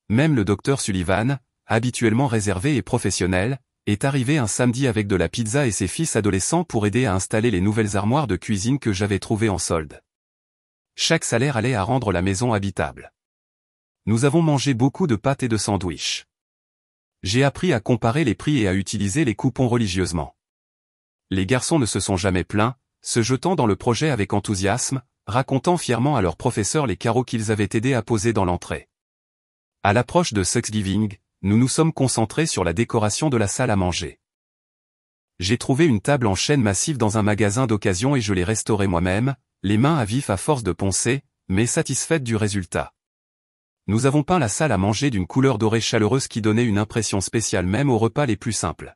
Même le docteur Sullivan, habituellement réservé et professionnel, est arrivé un samedi avec de la pizza et ses fils adolescents pour aider à installer les nouvelles armoires de cuisine que j'avais trouvées en solde. Chaque salaire allait à rendre la maison habitable. Nous avons mangé beaucoup de pâtes et de sandwichs. J'ai appris à comparer les prix et à utiliser les coupons religieusement. Les garçons ne se sont jamais plaints, se jetant dans le projet avec enthousiasme, racontant fièrement à leur professeur les carreaux qu'ils avaient aidé à poser dans l'entrée. À l'approche de Thanksgiving, nous nous sommes concentrés sur la décoration de la salle à manger. J'ai trouvé une table en chêne massif dans un magasin d'occasion et je l'ai restaurée moi-même, les mains à vif à force de poncer, mais satisfaite du résultat. Nous avons peint la salle à manger d'une couleur dorée chaleureuse qui donnait une impression spéciale même aux repas les plus simples.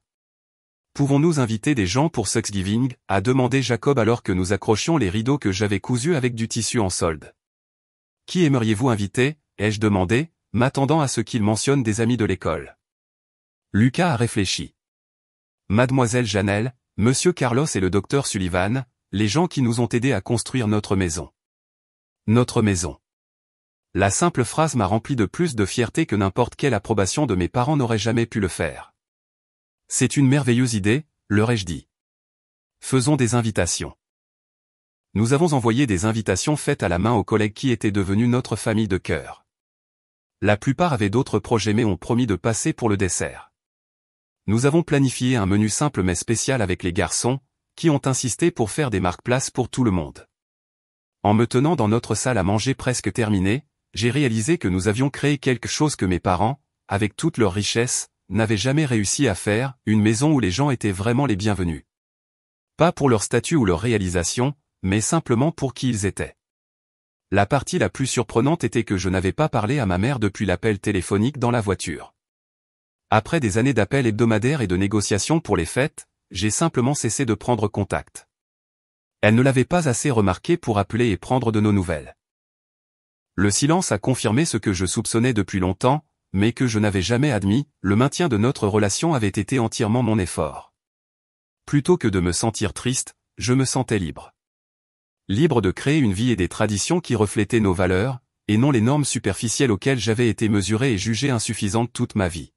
Pouvons-nous inviter des gens pour Thanksgiving, a demandé Jacob alors que nous accrochions les rideaux que j'avais cousus avec du tissu en solde. Qui aimeriez-vous inviter, ai-je demandé, m'attendant à ce qu'il mentionne des amis de l'école. Lucas a réfléchi. Mademoiselle Janelle, Monsieur Carlos et le docteur Sullivan, les gens qui nous ont aidés à construire notre maison. Notre maison. La simple phrase m'a rempli de plus de fierté que n'importe quelle approbation de mes parents n'aurait jamais pu le faire. C'est une merveilleuse idée, leur ai-je dit. Faisons des invitations. Nous avons envoyé des invitations faites à la main aux collègues qui étaient devenus notre famille de cœur. La plupart avaient d'autres projets mais ont promis de passer pour le dessert. Nous avons planifié un menu simple mais spécial avec les garçons, qui ont insisté pour faire des marque-places pour tout le monde. En me tenant dans notre salle à manger presque terminée, j'ai réalisé que nous avions créé quelque chose que mes parents, avec toute leur richesse, n'avaient jamais réussi à faire, une maison où les gens étaient vraiment les bienvenus. Pas pour leur statut ou leur réalisation, mais simplement pour qui ils étaient. La partie la plus surprenante était que je n'avais pas parlé à ma mère depuis l'appel téléphonique dans la voiture. Après des années d'appels hebdomadaires et de négociations pour les fêtes, j'ai simplement cessé de prendre contact. Elle ne l'avait pas assez remarqué pour appeler et prendre de nos nouvelles. Le silence a confirmé ce que je soupçonnais depuis longtemps, mais que je n'avais jamais admis, le maintien de notre relation avait été entièrement mon effort. Plutôt que de me sentir triste, je me sentais libre. Libre de créer une vie et des traditions qui reflétaient nos valeurs, et non les normes superficielles auxquelles j'avais été mesuré et jugé insuffisante toute ma vie.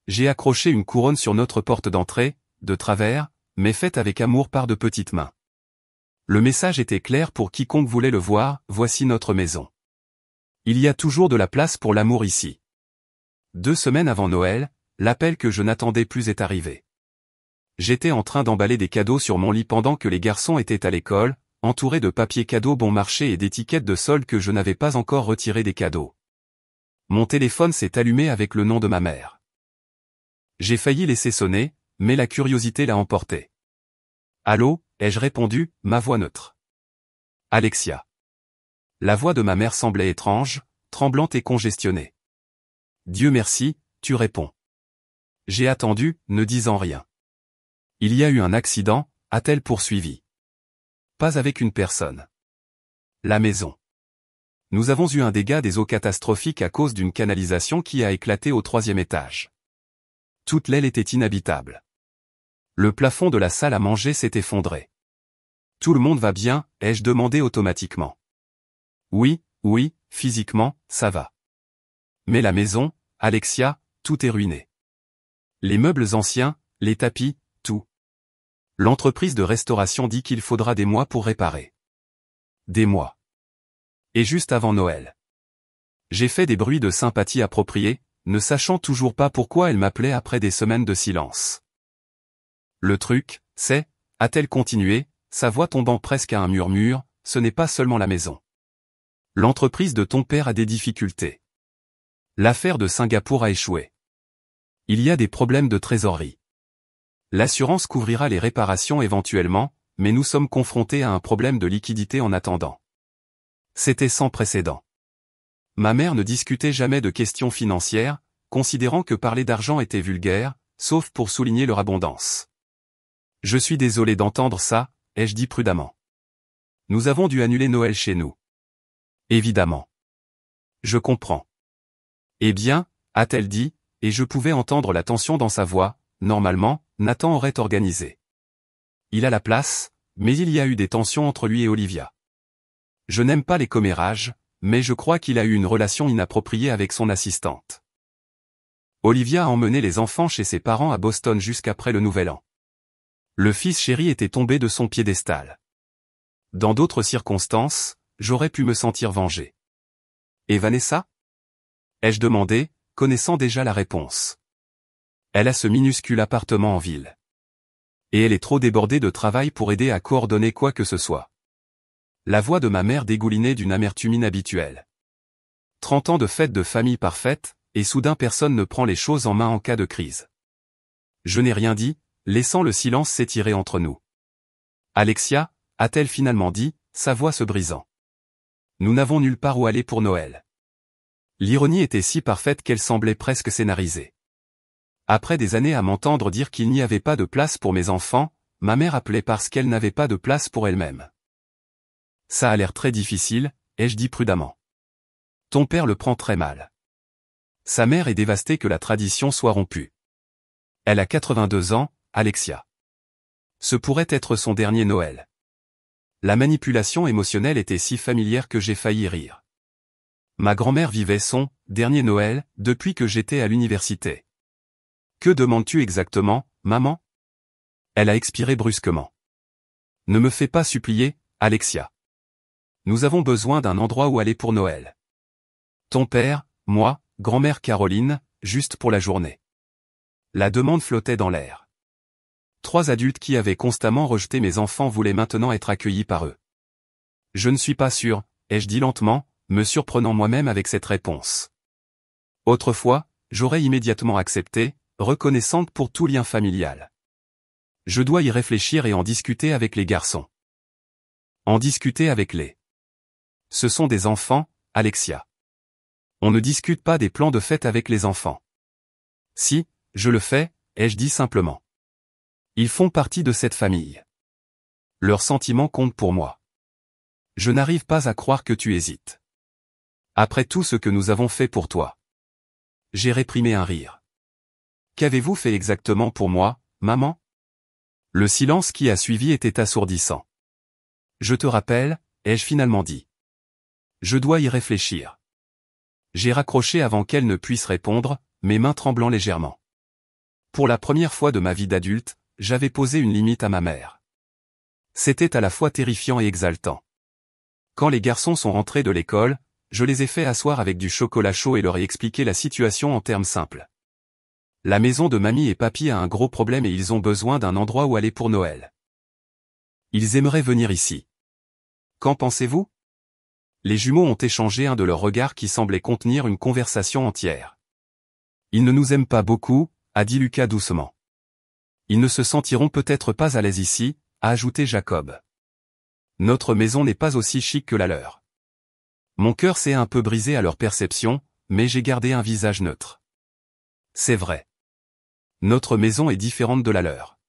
J'ai accroché une couronne sur notre porte d'entrée, de travers, mais faite avec amour par de petites mains. Le message était clair pour quiconque voulait le voir, voici notre maison. Il y a toujours de la place pour l'amour ici. 2 semaines avant Noël, l'appel que je n'attendais plus est arrivé. J'étais en train d'emballer des cadeaux sur mon lit pendant que les garçons étaient à l'école, entourés de papiers cadeaux bon marché et d'étiquettes de solde que je n'avais pas encore retirées des cadeaux. Mon téléphone s'est allumé avec le nom de ma mère. J'ai failli laisser sonner, mais la curiosité l'a emporté. Allô, ai-je répondu, ma voix neutre. Alexia. La voix de ma mère semblait étrange, tremblante et congestionnée. Dieu merci, tu réponds. J'ai attendu, ne disant rien. Il y a eu un accident, a-t-elle poursuivi. Pas avec une personne. La maison. Nous avons eu un dégât des eaux catastrophiques à cause d'une canalisation qui a éclaté au 3e étage. Toute l'aile était inhabitable. Le plafond de la salle à manger s'est effondré. Tout le monde va bien, ai-je demandé automatiquement. Oui, physiquement, ça va. Mais la maison, Alexia, tout est ruiné. Les meubles anciens, les tapis, tout. L'entreprise de restauration dit qu'il faudra des mois pour réparer. Des mois. Et juste avant Noël. J'ai fait des bruits de sympathie appropriés, ne sachant toujours pas pourquoi elle m'appelait après des semaines de silence. Le truc, c'est, a-t-elle continué, sa voix tombant presque à un murmure, ce n'est pas seulement la maison. L'entreprise de ton père a des difficultés. L'affaire de Singapour a échoué. Il y a des problèmes de trésorerie. L'assurance couvrira les réparations éventuellement, mais nous sommes confrontés à un problème de liquidité en attendant. C'était sans précédent. Ma mère ne discutait jamais de questions financières, considérant que parler d'argent était vulgaire, sauf pour souligner leur abondance. Je suis désolé d'entendre ça, ai-je dit prudemment. Nous avons dû annuler Noël chez nous. Évidemment. Je comprends. Eh bien, a-t-elle dit, et je pouvais entendre la tension dans sa voix, normalement, Nathan aurait organisé. Il a la place, mais il y a eu des tensions entre lui et Olivia. Je n'aime pas les commérages, mais je crois qu'il a eu une relation inappropriée avec son assistante. Olivia a emmené les enfants chez ses parents à Boston jusqu'après le Nouvel An. Le fils chéri était tombé de son piédestal. Dans d'autres circonstances, j'aurais pu me sentir vengé. Et Vanessa ? Ai-je demandé, connaissant déjà la réponse. Elle a ce minuscule appartement en ville. Et elle est trop débordée de travail pour aider à coordonner quoi que ce soit. La voix de ma mère dégoulinait d'une amertume inhabituelle. 30 ans de fête de famille parfaite, et soudain personne ne prend les choses en main en cas de crise. Je n'ai rien dit, laissant le silence s'étirer entre nous. Alexia, a-t-elle finalement dit, sa voix se brisant. Nous n'avons nulle part où aller pour Noël. L'ironie était si parfaite qu'elle semblait presque scénarisée. Après des années à m'entendre dire qu'il n'y avait pas de place pour mes enfants, ma mère appelait parce qu'elle n'avait pas de place pour elle-même. Ça a l'air très difficile, ai-je dit prudemment. Ton père le prend très mal. Sa mère est dévastée que la tradition soit rompue. Elle a 82 ans, Alexia. Ce pourrait être son dernier Noël. La manipulation émotionnelle était si familière que j'ai failli rire. Ma grand-mère vivait son dernier Noël depuis que j'étais à l'université. Que demandes-tu exactement, maman ? Elle a expiré brusquement. Ne me fais pas supplier, Alexia. Nous avons besoin d'un endroit où aller pour Noël. Ton père, moi, grand-mère Caroline, juste pour la journée. La demande flottait dans l'air. 3 adultes qui avaient constamment rejeté mes enfants voulaient maintenant être accueillis par eux. Je ne suis pas sûr, ai-je dit lentement, me surprenant moi-même avec cette réponse. Autrefois, j'aurais immédiatement accepté, reconnaissante pour tout lien familial. Je dois y réfléchir et en discuter avec les garçons. En discuter avec les. Ce sont des enfants, Alexia. On ne discute pas des plans de fête avec les enfants. Si, je le fais, ai-je dit simplement. Ils font partie de cette famille. Leurs sentiments comptent pour moi. Je n'arrive pas à croire que tu hésites. Après tout ce que nous avons fait pour toi. J'ai réprimé un rire. Qu'avez-vous fait exactement pour moi, maman ? Le silence qui a suivi était assourdissant. Je te rappelle, ai-je finalement dit. Je dois y réfléchir. J'ai raccroché avant qu'elle ne puisse répondre, mes mains tremblant légèrement. Pour la première fois de ma vie d'adulte, j'avais posé une limite à ma mère. C'était à la fois terrifiant et exaltant. Quand les garçons sont rentrés de l'école, je les ai fait asseoir avec du chocolat chaud et leur ai expliqué la situation en termes simples. La maison de mamie et papy a un gros problème et ils ont besoin d'un endroit où aller pour Noël. Ils aimeraient venir ici. Qu'en pensez-vous? Les jumeaux ont échangé un de leurs regards qui semblait contenir une conversation entière. Ils ne nous aiment pas beaucoup, a dit Lucas doucement. Ils ne se sentiront peut-être pas à l'aise ici, a ajouté Jacob. Notre maison n'est pas aussi chic que la leur. Mon cœur s'est un peu brisé à leur perception, mais j'ai gardé un visage neutre. C'est vrai. Notre maison est différente de la leur.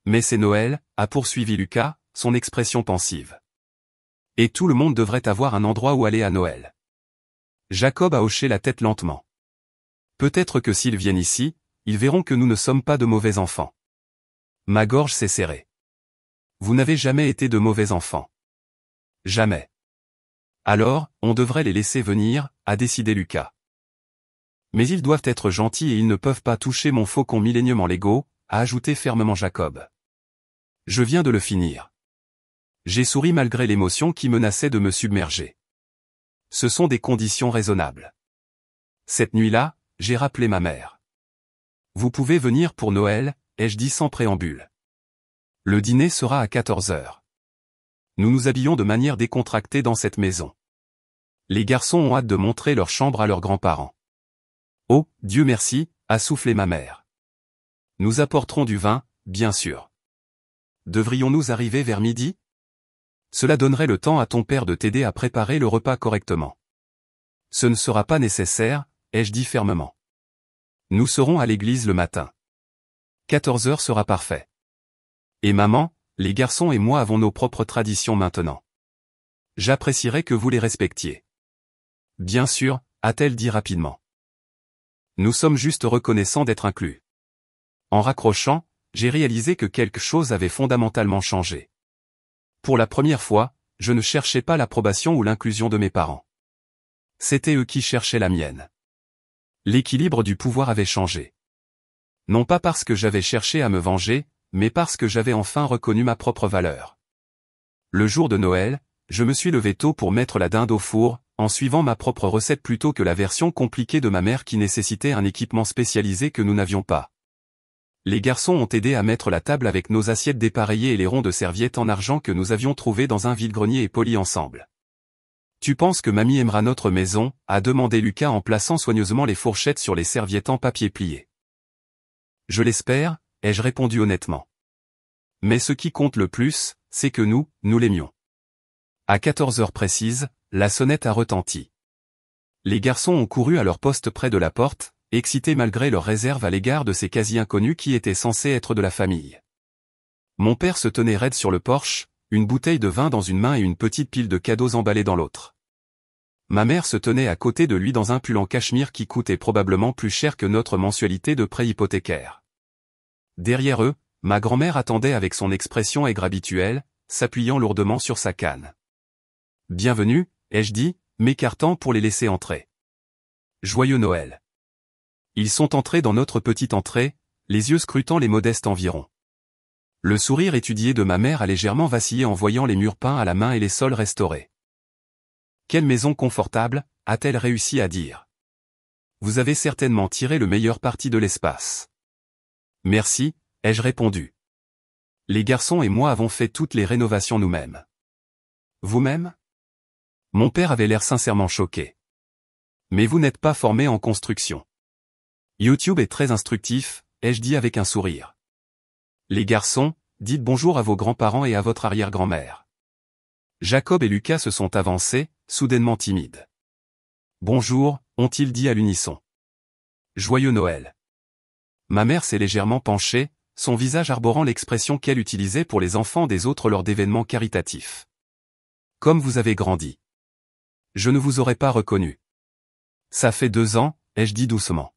Mais c'est Noël, a poursuivi Lucas, son expression pensive. Et tout le monde devrait avoir un endroit où aller à Noël. Jacob a hoché la tête lentement. Peut-être que s'ils viennent ici, ils verront que nous ne sommes pas de mauvais enfants. Ma gorge s'est serrée. Vous n'avez jamais été de mauvais enfants. Jamais. Alors, on devrait les laisser venir, a décidé Lucas. Mais ils doivent être gentils et ils ne peuvent pas toucher mon faucon millénium en Lego, a ajouté fermement Jacob. Je viens de le finir. J'ai souri malgré l'émotion qui menaçait de me submerger. Ce sont des conditions raisonnables. Cette nuit-là, j'ai rappelé ma mère. Vous pouvez venir pour Noël, ai-je dit sans préambule. Le dîner sera à 14 heures. Nous nous habillons de manière décontractée dans cette maison. Les garçons ont hâte de montrer leur chambre à leurs grands-parents. Oh, Dieu merci, a soufflé ma mère. Nous apporterons du vin, bien sûr. Devrions-nous arriver vers midi? Cela donnerait le temps à ton père de t'aider à préparer le repas correctement. Ce ne sera pas nécessaire, ai-je dit fermement. Nous serons à l'église le matin. 14 heures sera parfait. Et maman, les garçons et moi avons nos propres traditions maintenant. J'apprécierais que vous les respectiez. Bien sûr, a-t-elle dit rapidement. Nous sommes juste reconnaissants d'être inclus. En raccrochant, j'ai réalisé que quelque chose avait fondamentalement changé. Pour la première fois, je ne cherchais pas l'approbation ou l'inclusion de mes parents. C'était eux qui cherchaient la mienne. L'équilibre du pouvoir avait changé. Non pas parce que j'avais cherché à me venger, mais parce que j'avais enfin reconnu ma propre valeur. Le jour de Noël, je me suis levé tôt pour mettre la dinde au four, en suivant ma propre recette plutôt que la version compliquée de ma mère qui nécessitait un équipement spécialisé que nous n'avions pas. Les garçons ont aidé à mettre la table avec nos assiettes dépareillées et les ronds de serviettes en argent que nous avions trouvés dans un vide-grenier et polis ensemble. Tu penses que mamie aimera notre maison, a demandé Lucas en plaçant soigneusement les fourchettes sur les serviettes en papier plié. Je l'espère, ai-je répondu honnêtement. Mais ce qui compte le plus, c'est que nous l'aimions. À 14 heures précises, la sonnette a retenti. Les garçons ont couru à leur poste près de la porte, excités malgré leur réserve à l'égard de ces quasi-inconnus qui étaient censés être de la famille. Mon père se tenait raide sur le porche, une bouteille de vin dans une main et une petite pile de cadeaux emballés dans l'autre. Ma mère se tenait à côté de lui dans un pull en cachemire qui coûtait probablement plus cher que notre mensualité de prêt hypothécaire. Derrière eux, ma grand-mère attendait avec son expression aigre habituelle, s'appuyant lourdement sur sa canne. Bienvenue, ai-je dit, m'écartant pour les laisser entrer. Joyeux Noël. Ils sont entrés dans notre petite entrée, les yeux scrutant les modestes environs. Le sourire étudié de ma mère a légèrement vacillé en voyant les murs peints à la main et les sols restaurés. Quelle maison confortable, a-t-elle réussi à dire. Vous avez certainement tiré le meilleur parti de l'espace. Merci, ai-je répondu. Les garçons et moi avons fait toutes les rénovations nous-mêmes. Vous-même? Mon père avait l'air sincèrement choqué. Mais vous n'êtes pas formé en construction. YouTube est très instructif, ai-je dit avec un sourire. Les garçons, dites bonjour à vos grands-parents et à votre arrière-grand-mère. Jacob et Lucas se sont avancés, soudainement timides. Bonjour, ont-ils dit à l'unisson. Joyeux Noël. Ma mère s'est légèrement penchée, son visage arborant l'expression qu'elle utilisait pour les enfants des autres lors d'événements caritatifs. Comme vous avez grandi. Je ne vous aurais pas reconnu. Ça fait 2 ans, ai-je dit doucement.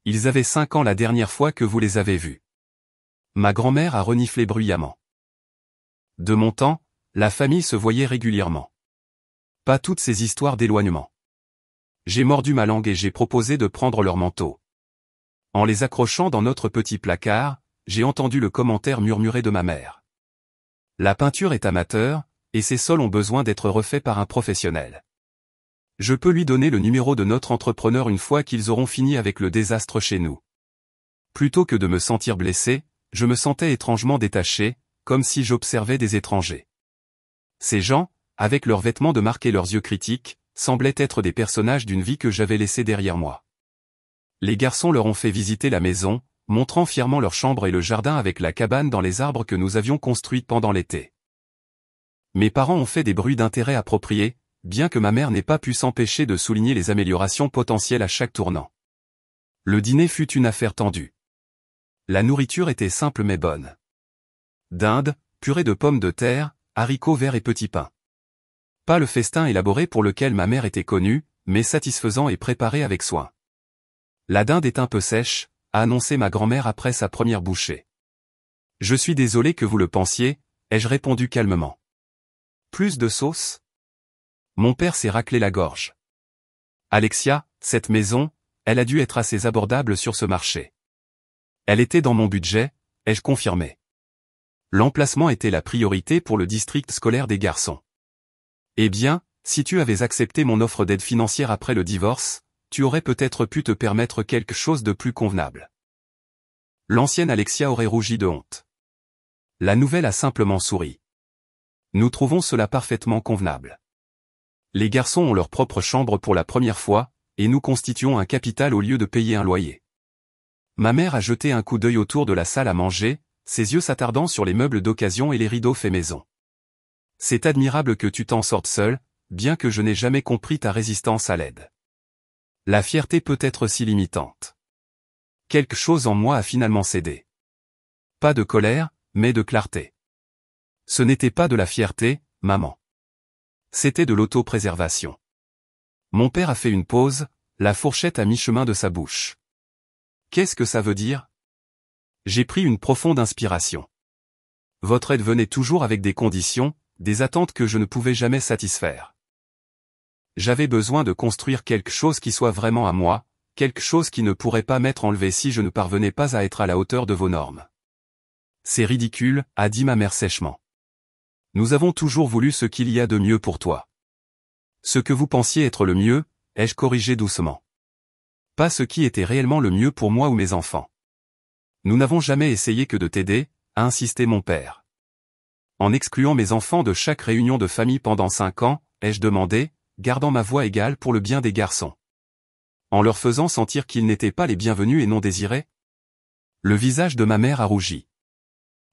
Ils avaient 5 ans la dernière fois que vous les avez vus. Ma grand-mère a reniflé bruyamment. De mon temps, la famille se voyait régulièrement. Pas toutes ces histoires d'éloignement. J'ai mordu ma langue et j'ai proposé de prendre leur manteau. En les accrochant dans notre petit placard, j'ai entendu le commentaire murmuré de ma mère. La peinture est amateur, et ces sols ont besoin d'être refaits par un professionnel. Je peux lui donner le numéro de notre entrepreneur une fois qu'ils auront fini avec le désastre chez nous. Plutôt que de me sentir blessé, je me sentais étrangement détaché, comme si j'observais des étrangers. Ces gens, avec leurs vêtements de marque et leurs yeux critiques, semblaient être des personnages d'une vie que j'avais laissée derrière moi. Les garçons leur ont fait visiter la maison, montrant fièrement leur chambre et le jardin avec la cabane dans les arbres que nous avions construite pendant l'été. Mes parents ont fait des bruits d'intérêt appropriés, bien que ma mère n'ait pas pu s'empêcher de souligner les améliorations potentielles à chaque tournant. Le dîner fut une affaire tendue. La nourriture était simple mais bonne. Dinde, purée de pommes de terre, haricots verts et petits pains. Pas le festin élaboré pour lequel ma mère était connue, mais satisfaisant et préparé avec soin. La dinde est un peu sèche, a annoncé ma grand-mère après sa première bouchée. Je suis désolé que vous le pensiez, ai-je répondu calmement. Plus de sauce? Mon père s'est raclé la gorge. Alexia, cette maison, elle a dû être assez abordable sur ce marché. Elle était dans mon budget, ai-je confirmé. L'emplacement était la priorité pour le district scolaire des garçons. Eh bien, si tu avais accepté mon offre d'aide financière après le divorce, tu aurais peut-être pu te permettre quelque chose de plus convenable. L'ancienne Alexia aurait rougi de honte. La nouvelle a simplement souri. Nous trouvons cela parfaitement convenable. Les garçons ont leur propre chambre pour la première fois, et nous constituons un capital au lieu de payer un loyer. Ma mère a jeté un coup d'œil autour de la salle à manger, ses yeux s'attardant sur les meubles d'occasion et les rideaux faits maison. C'est admirable que tu t'en sortes seul, bien que je n'ai jamais compris ta résistance à l'aide. La fierté peut être si limitante. Quelque chose en moi a finalement cédé. Pas de colère, mais de clarté. Ce n'était pas de la fierté, maman. C'était de l'autopréservation. Mon père a fait une pause, la fourchette à mi-chemin de sa bouche. Qu'est-ce que ça veut dire? J'ai pris une profonde inspiration. Votre aide venait toujours avec des conditions, des attentes que je ne pouvais jamais satisfaire. J'avais besoin de construire quelque chose qui soit vraiment à moi, quelque chose qui ne pourrait pas m'être enlevé si je ne parvenais pas à être à la hauteur de vos normes. C'est ridicule, a dit ma mère sèchement. Nous avons toujours voulu ce qu'il y a de mieux pour toi. Ce que vous pensiez être le mieux, ai-je corrigé doucement. Pas ce qui était réellement le mieux pour moi ou mes enfants. Nous n'avons jamais essayé que de t'aider, a insisté mon père. En excluant mes enfants de chaque réunion de famille pendant 5 ans, ai-je demandé, gardant ma voix égale pour le bien des garçons. En leur faisant sentir qu'ils n'étaient pas les bienvenus et non désirés? Le visage de ma mère a rougi.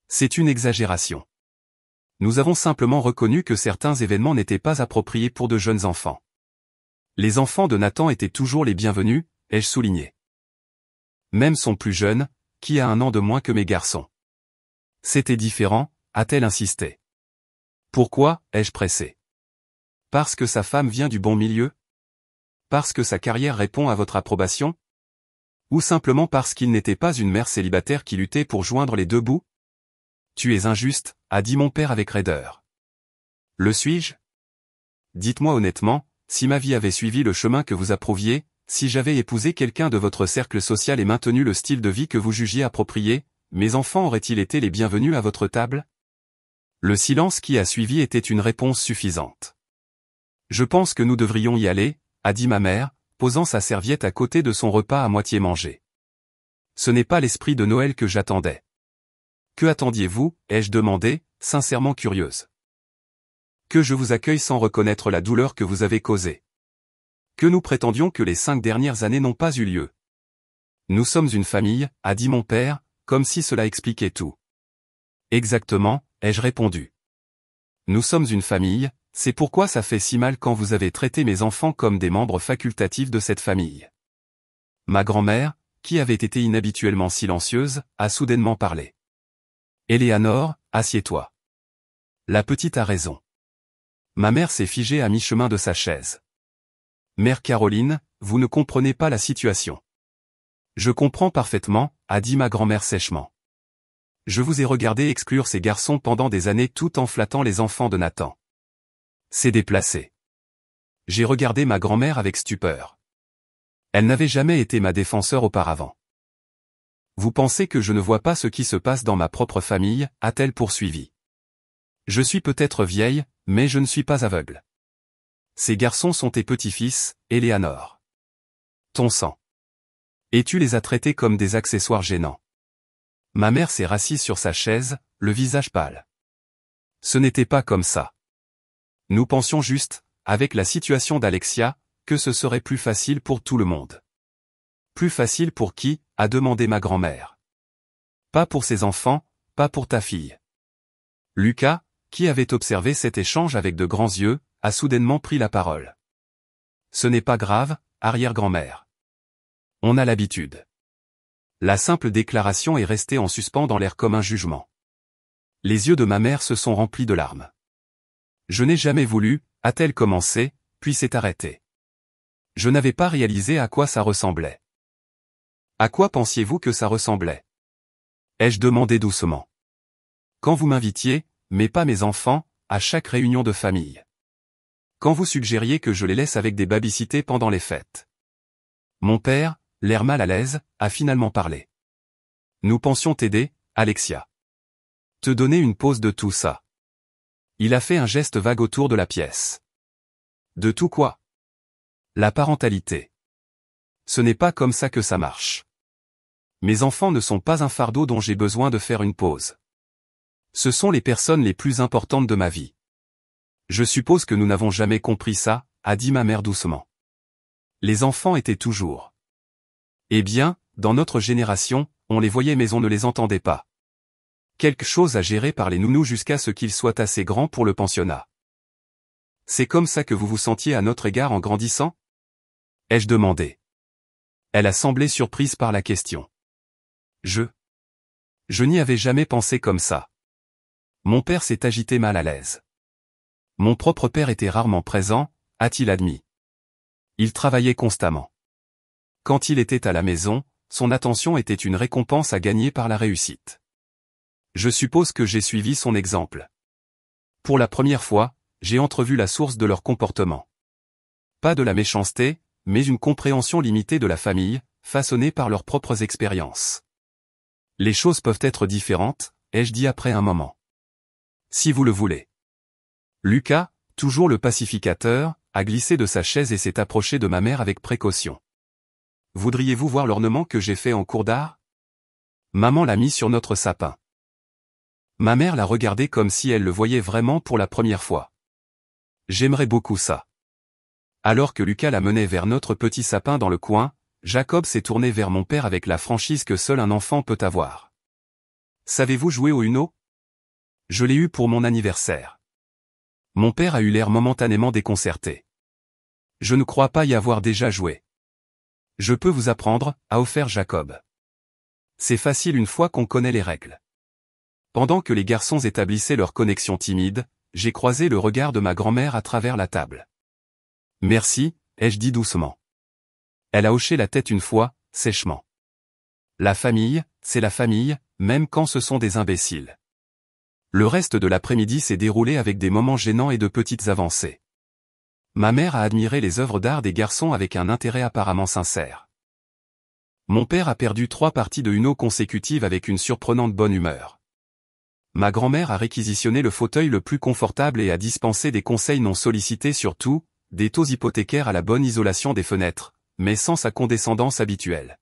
C'est une exagération. Nous avons simplement reconnu que certains événements n'étaient pas appropriés pour de jeunes enfants. Les enfants de Nathan étaient toujours les bienvenus, ai-je souligné. Même son plus jeune, qui a 1 an de moins que mes garçons. C'était différent, a-t-elle insisté. Pourquoi, ai-je pressé. Parce que sa femme vient du bon milieu? Parce que sa carrière répond à votre approbation? Ou simplement parce qu'il n'était pas une mère célibataire qui luttait pour joindre les deux bouts? Tu es injuste, a dit mon père avec raideur. Le suis-je? Dites-moi honnêtement, si ma vie avait suivi le chemin que vous approuviez, si j'avais épousé quelqu'un de votre cercle social et maintenu le style de vie que vous jugiez approprié, mes enfants auraient-ils été les bienvenus à votre table? Le silence qui a suivi était une réponse suffisante. Je pense que nous devrions y aller, a dit ma mère, posant sa serviette à côté de son repas à moitié mangé. Ce n'est pas l'esprit de Noël que j'attendais. Que attendiez-vous, ai-je demandé, sincèrement curieuse. Que je vous accueille sans reconnaître la douleur que vous avez causée. Que nous prétendions que les 5 dernières années n'ont pas eu lieu. Nous sommes une famille, a dit mon père, comme si cela expliquait tout. Exactement, ai-je répondu. Nous sommes une famille, c'est pourquoi ça fait si mal quand vous avez traité mes enfants comme des membres facultatifs de cette famille. Ma grand-mère, qui avait été inhabituellement silencieuse, a soudainement parlé. Éléanore, assieds-toi. La petite a raison. Ma mère s'est figée à mi-chemin de sa chaise. Mère Caroline, vous ne comprenez pas la situation. Je comprends parfaitement, a dit ma grand-mère sèchement. Je vous ai regardé exclure ces garçons pendant des années tout en flattant les enfants de Nathan. C'est déplacé. J'ai regardé ma grand-mère avec stupeur. Elle n'avait jamais été ma défenseur auparavant. Vous pensez que je ne vois pas ce qui se passe dans ma propre famille, a-t-elle poursuivi. Je suis peut-être vieille, mais je ne suis pas aveugle. Ces garçons sont tes petits-fils, Éléanore. Ton sang. Et tu les as traités comme des accessoires gênants. Ma mère s'est rassise sur sa chaise, le visage pâle. Ce n'était pas comme ça. Nous pensions juste, avec la situation d'Alexia, que ce serait plus facile pour tout le monde. Plus facile pour qui, a demandé ma grand-mère. Pas pour ses enfants, pas pour ta fille. Lucas, qui avait observé cet échange avec de grands yeux, a soudainement pris la parole. Ce n'est pas grave, arrière-grand-mère. On a l'habitude. La simple déclaration est restée en suspens dans l'air comme un jugement. Les yeux de ma mère se sont remplis de larmes. Je n'ai jamais voulu, a-t-elle commencé, puis s'est arrêtée. Je n'avais pas réalisé à quoi ça ressemblait. À quoi pensiez-vous que ça ressemblait? Ai-je demandé doucement. Quand vous m'invitiez, mais pas mes enfants, à chaque réunion de famille. Quand vous suggériez que je les laisse avec des babysitters pendant les fêtes. Mon père, l'air mal à l'aise, a finalement parlé. Nous pensions t'aider, Alexia. Te donner une pause de tout ça. Il a fait un geste vague autour de la pièce. De tout quoi? La parentalité. Ce n'est pas comme ça que ça marche. Mes enfants ne sont pas un fardeau dont j'ai besoin de faire une pause. Ce sont les personnes les plus importantes de ma vie. Je suppose que nous n'avons jamais compris ça, a dit ma mère doucement. Les enfants étaient toujours. Eh bien, dans notre génération, on les voyait mais on ne les entendait pas. Quelque chose à gérer par les nounous jusqu'à ce qu'ils soient assez grands pour le pensionnat. C'est comme ça que vous vous sentiez à notre égard en grandissant? Ai-je demandé. Elle a semblé surprise par la question. Je n'y avais jamais pensé comme ça. Mon père s'est agité mal à l'aise. Mon propre père était rarement présent, a-t-il admis. Il travaillait constamment. Quand il était à la maison, son attention était une récompense à gagner par la réussite. Je suppose que j'ai suivi son exemple. Pour la première fois, j'ai entrevu la source de leur comportement. Pas de la méchanceté, mais une compréhension limitée de la famille, façonnée par leurs propres expériences. Les choses peuvent être différentes, ai-je dit après un moment. Si vous le voulez. Lucas, toujours le pacificateur, a glissé de sa chaise et s'est approché de ma mère avec précaution. Voudriez-vous voir l'ornement que j'ai fait en cours d'art? Maman l'a mis sur notre sapin. Ma mère l'a regardé comme si elle le voyait vraiment pour la première fois. J'aimerais beaucoup ça. Alors que Lucas la menait vers notre petit sapin dans le coin, Jacob s'est tourné vers mon père avec la franchise que seul un enfant peut avoir. Savez-vous jouer au Uno? Je l'ai eu pour mon anniversaire. Mon père a eu l'air momentanément déconcerté. Je ne crois pas y avoir déjà joué. Je peux vous apprendre, a offert Jacob. C'est facile une fois qu'on connaît les règles. Pendant que les garçons établissaient leur connexion timide, j'ai croisé le regard de ma grand-mère à travers la table. Merci, ai-je dit doucement. Elle a hoché la tête une fois, sèchement. La famille, c'est la famille, même quand ce sont des imbéciles. Le reste de l'après-midi s'est déroulé avec des moments gênants et de petites avancées. Ma mère a admiré les œuvres d'art des garçons avec un intérêt apparemment sincère. Mon père a perdu 3 parties de Uno consécutives avec une surprenante bonne humeur. Ma grand-mère a réquisitionné le fauteuil le plus confortable et a dispensé des conseils non sollicités sur tout, des taux hypothécaires à la bonne isolation des fenêtres, mais sans sa condescendance habituelle.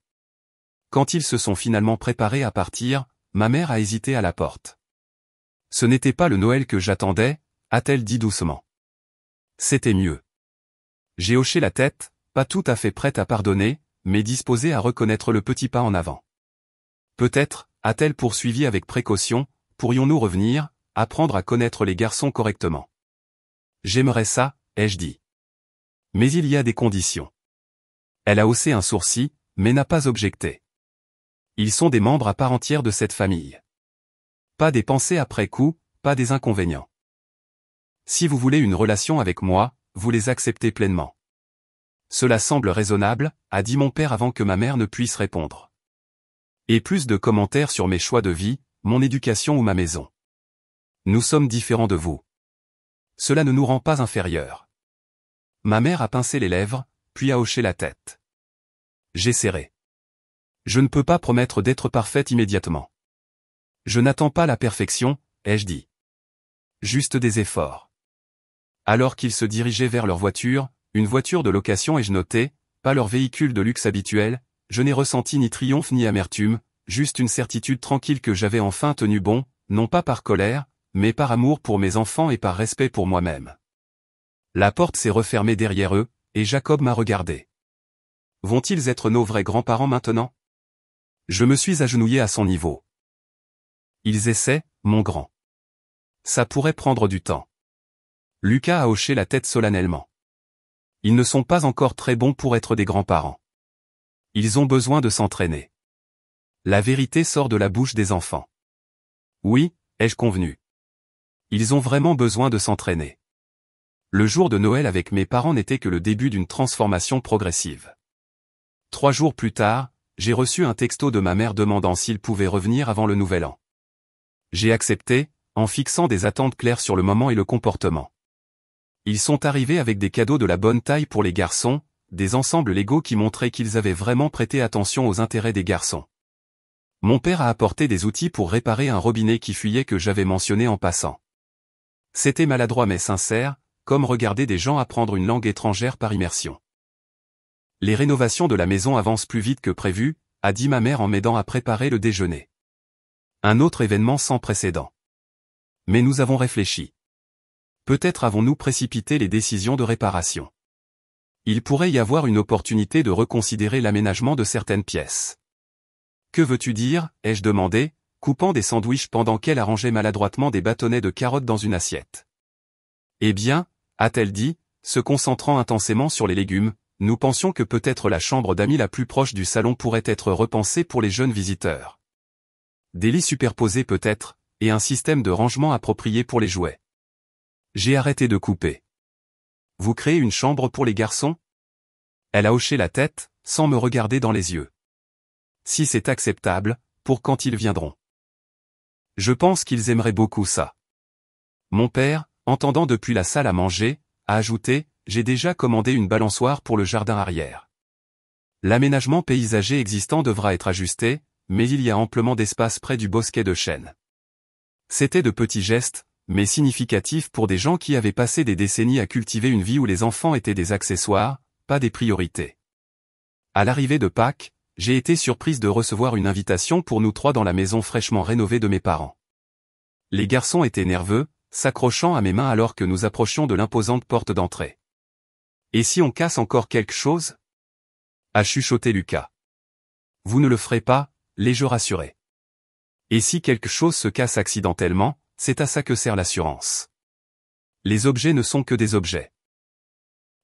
Quand ils se sont finalement préparés à partir, ma mère a hésité à la porte. Ce n'était pas le Noël que j'attendais, a-t-elle dit doucement. C'était mieux. J'ai hoché la tête, pas tout à fait prête à pardonner, mais disposée à reconnaître le petit pas en avant. Peut-être, a-t-elle poursuivi avec précaution, pourrions-nous revenir, apprendre à connaître les garçons correctement. J'aimerais ça, ai-je dit. Mais il y a des conditions. Elle a haussé un sourcil, mais n'a pas objecté. Ils sont des membres à part entière de cette famille. Pas des pensées après coup, pas des inconvénients. Si vous voulez une relation avec moi, vous les acceptez pleinement. Cela semble raisonnable, a dit mon père avant que ma mère ne puisse répondre. Et plus de commentaires sur mes choix de vie, mon éducation ou ma maison. Nous sommes différents de vous. Cela ne nous rend pas inférieurs. Ma mère a pincé les lèvres, puis a hoché la tête. J'ai serré. Je ne peux pas promettre d'être parfaite immédiatement. Je n'attends pas la perfection, ai-je dit. Juste des efforts. Alors qu'ils se dirigeaient vers leur voiture, une voiture de location ai-je noté, pas leur véhicule de luxe habituel, je n'ai ressenti ni triomphe ni amertume, juste une certitude tranquille que j'avais enfin tenu bon, non pas par colère, mais par amour pour mes enfants et par respect pour moi-même. La porte s'est refermée derrière eux, et Jacob m'a regardé. Vont-ils être nos vrais grands-parents maintenant? Je me suis agenouillé à son niveau. Ils essaient, mon grand. Ça pourrait prendre du temps. Lucas a hoché la tête solennellement. Ils ne sont pas encore très bons pour être des grands-parents. Ils ont besoin de s'entraîner. La vérité sort de la bouche des enfants. Oui, ai-je convenu. Ils ont vraiment besoin de s'entraîner. Le jour de Noël avec mes parents n'était que le début d'une transformation progressive. 3 jours plus tard, j'ai reçu un texto de ma mère demandant s'ils pouvaient revenir avant le nouvel an. J'ai accepté, en fixant des attentes claires sur le moment et le comportement. Ils sont arrivés avec des cadeaux de la bonne taille pour les garçons, des ensembles Lego qui montraient qu'ils avaient vraiment prêté attention aux intérêts des garçons. Mon père a apporté des outils pour réparer un robinet qui fuyait que j'avais mentionné en passant. C'était maladroit mais sincère, comme regarder des gens apprendre une langue étrangère par immersion. Les rénovations de la maison avancent plus vite que prévu, a dit ma mère en m'aidant à préparer le déjeuner. Un autre événement sans précédent. Mais nous avons réfléchi. Peut-être avons-nous précipité les décisions de réparation. Il pourrait y avoir une opportunité de reconsidérer l'aménagement de certaines pièces. Que veux-tu dire, ai-je demandé, coupant des sandwichs pendant qu'elle arrangeait maladroitement des bâtonnets de carottes dans une assiette. Eh bien, a-t-elle dit, se concentrant intensément sur les légumes, nous pensions que peut-être la chambre d'amis la plus proche du salon pourrait être repensée pour les jeunes visiteurs. Des lits superposés peut-être, et un système de rangement approprié pour les jouets. J'ai arrêté de couper. Vous créez une chambre pour les garçons? Elle a hoché la tête, sans me regarder dans les yeux. Si c'est acceptable, pour quand ils viendront. Je pense qu'ils aimeraient beaucoup ça. Mon père, entendant depuis la salle à manger, a ajouté, j'ai déjà commandé une balançoire pour le jardin arrière. L'aménagement paysager existant devra être ajusté, mais il y a amplement d'espace près du bosquet de chênes. C'était de petits gestes, mais significatifs pour des gens qui avaient passé des décennies à cultiver une vie où les enfants étaient des accessoires, pas des priorités. À l'arrivée de Pâques, j'ai été surprise de recevoir une invitation pour nous 3 dans la maison fraîchement rénovée de mes parents. Les garçons étaient nerveux, s'accrochant à mes mains alors que nous approchions de l'imposante porte d'entrée. Et si on casse encore quelque chose? A chuchoté Lucas. Vous ne le ferez pas, l'ai-je rassuré. Et si quelque chose se casse accidentellement, c'est à ça que sert l'assurance. Les objets ne sont que des objets.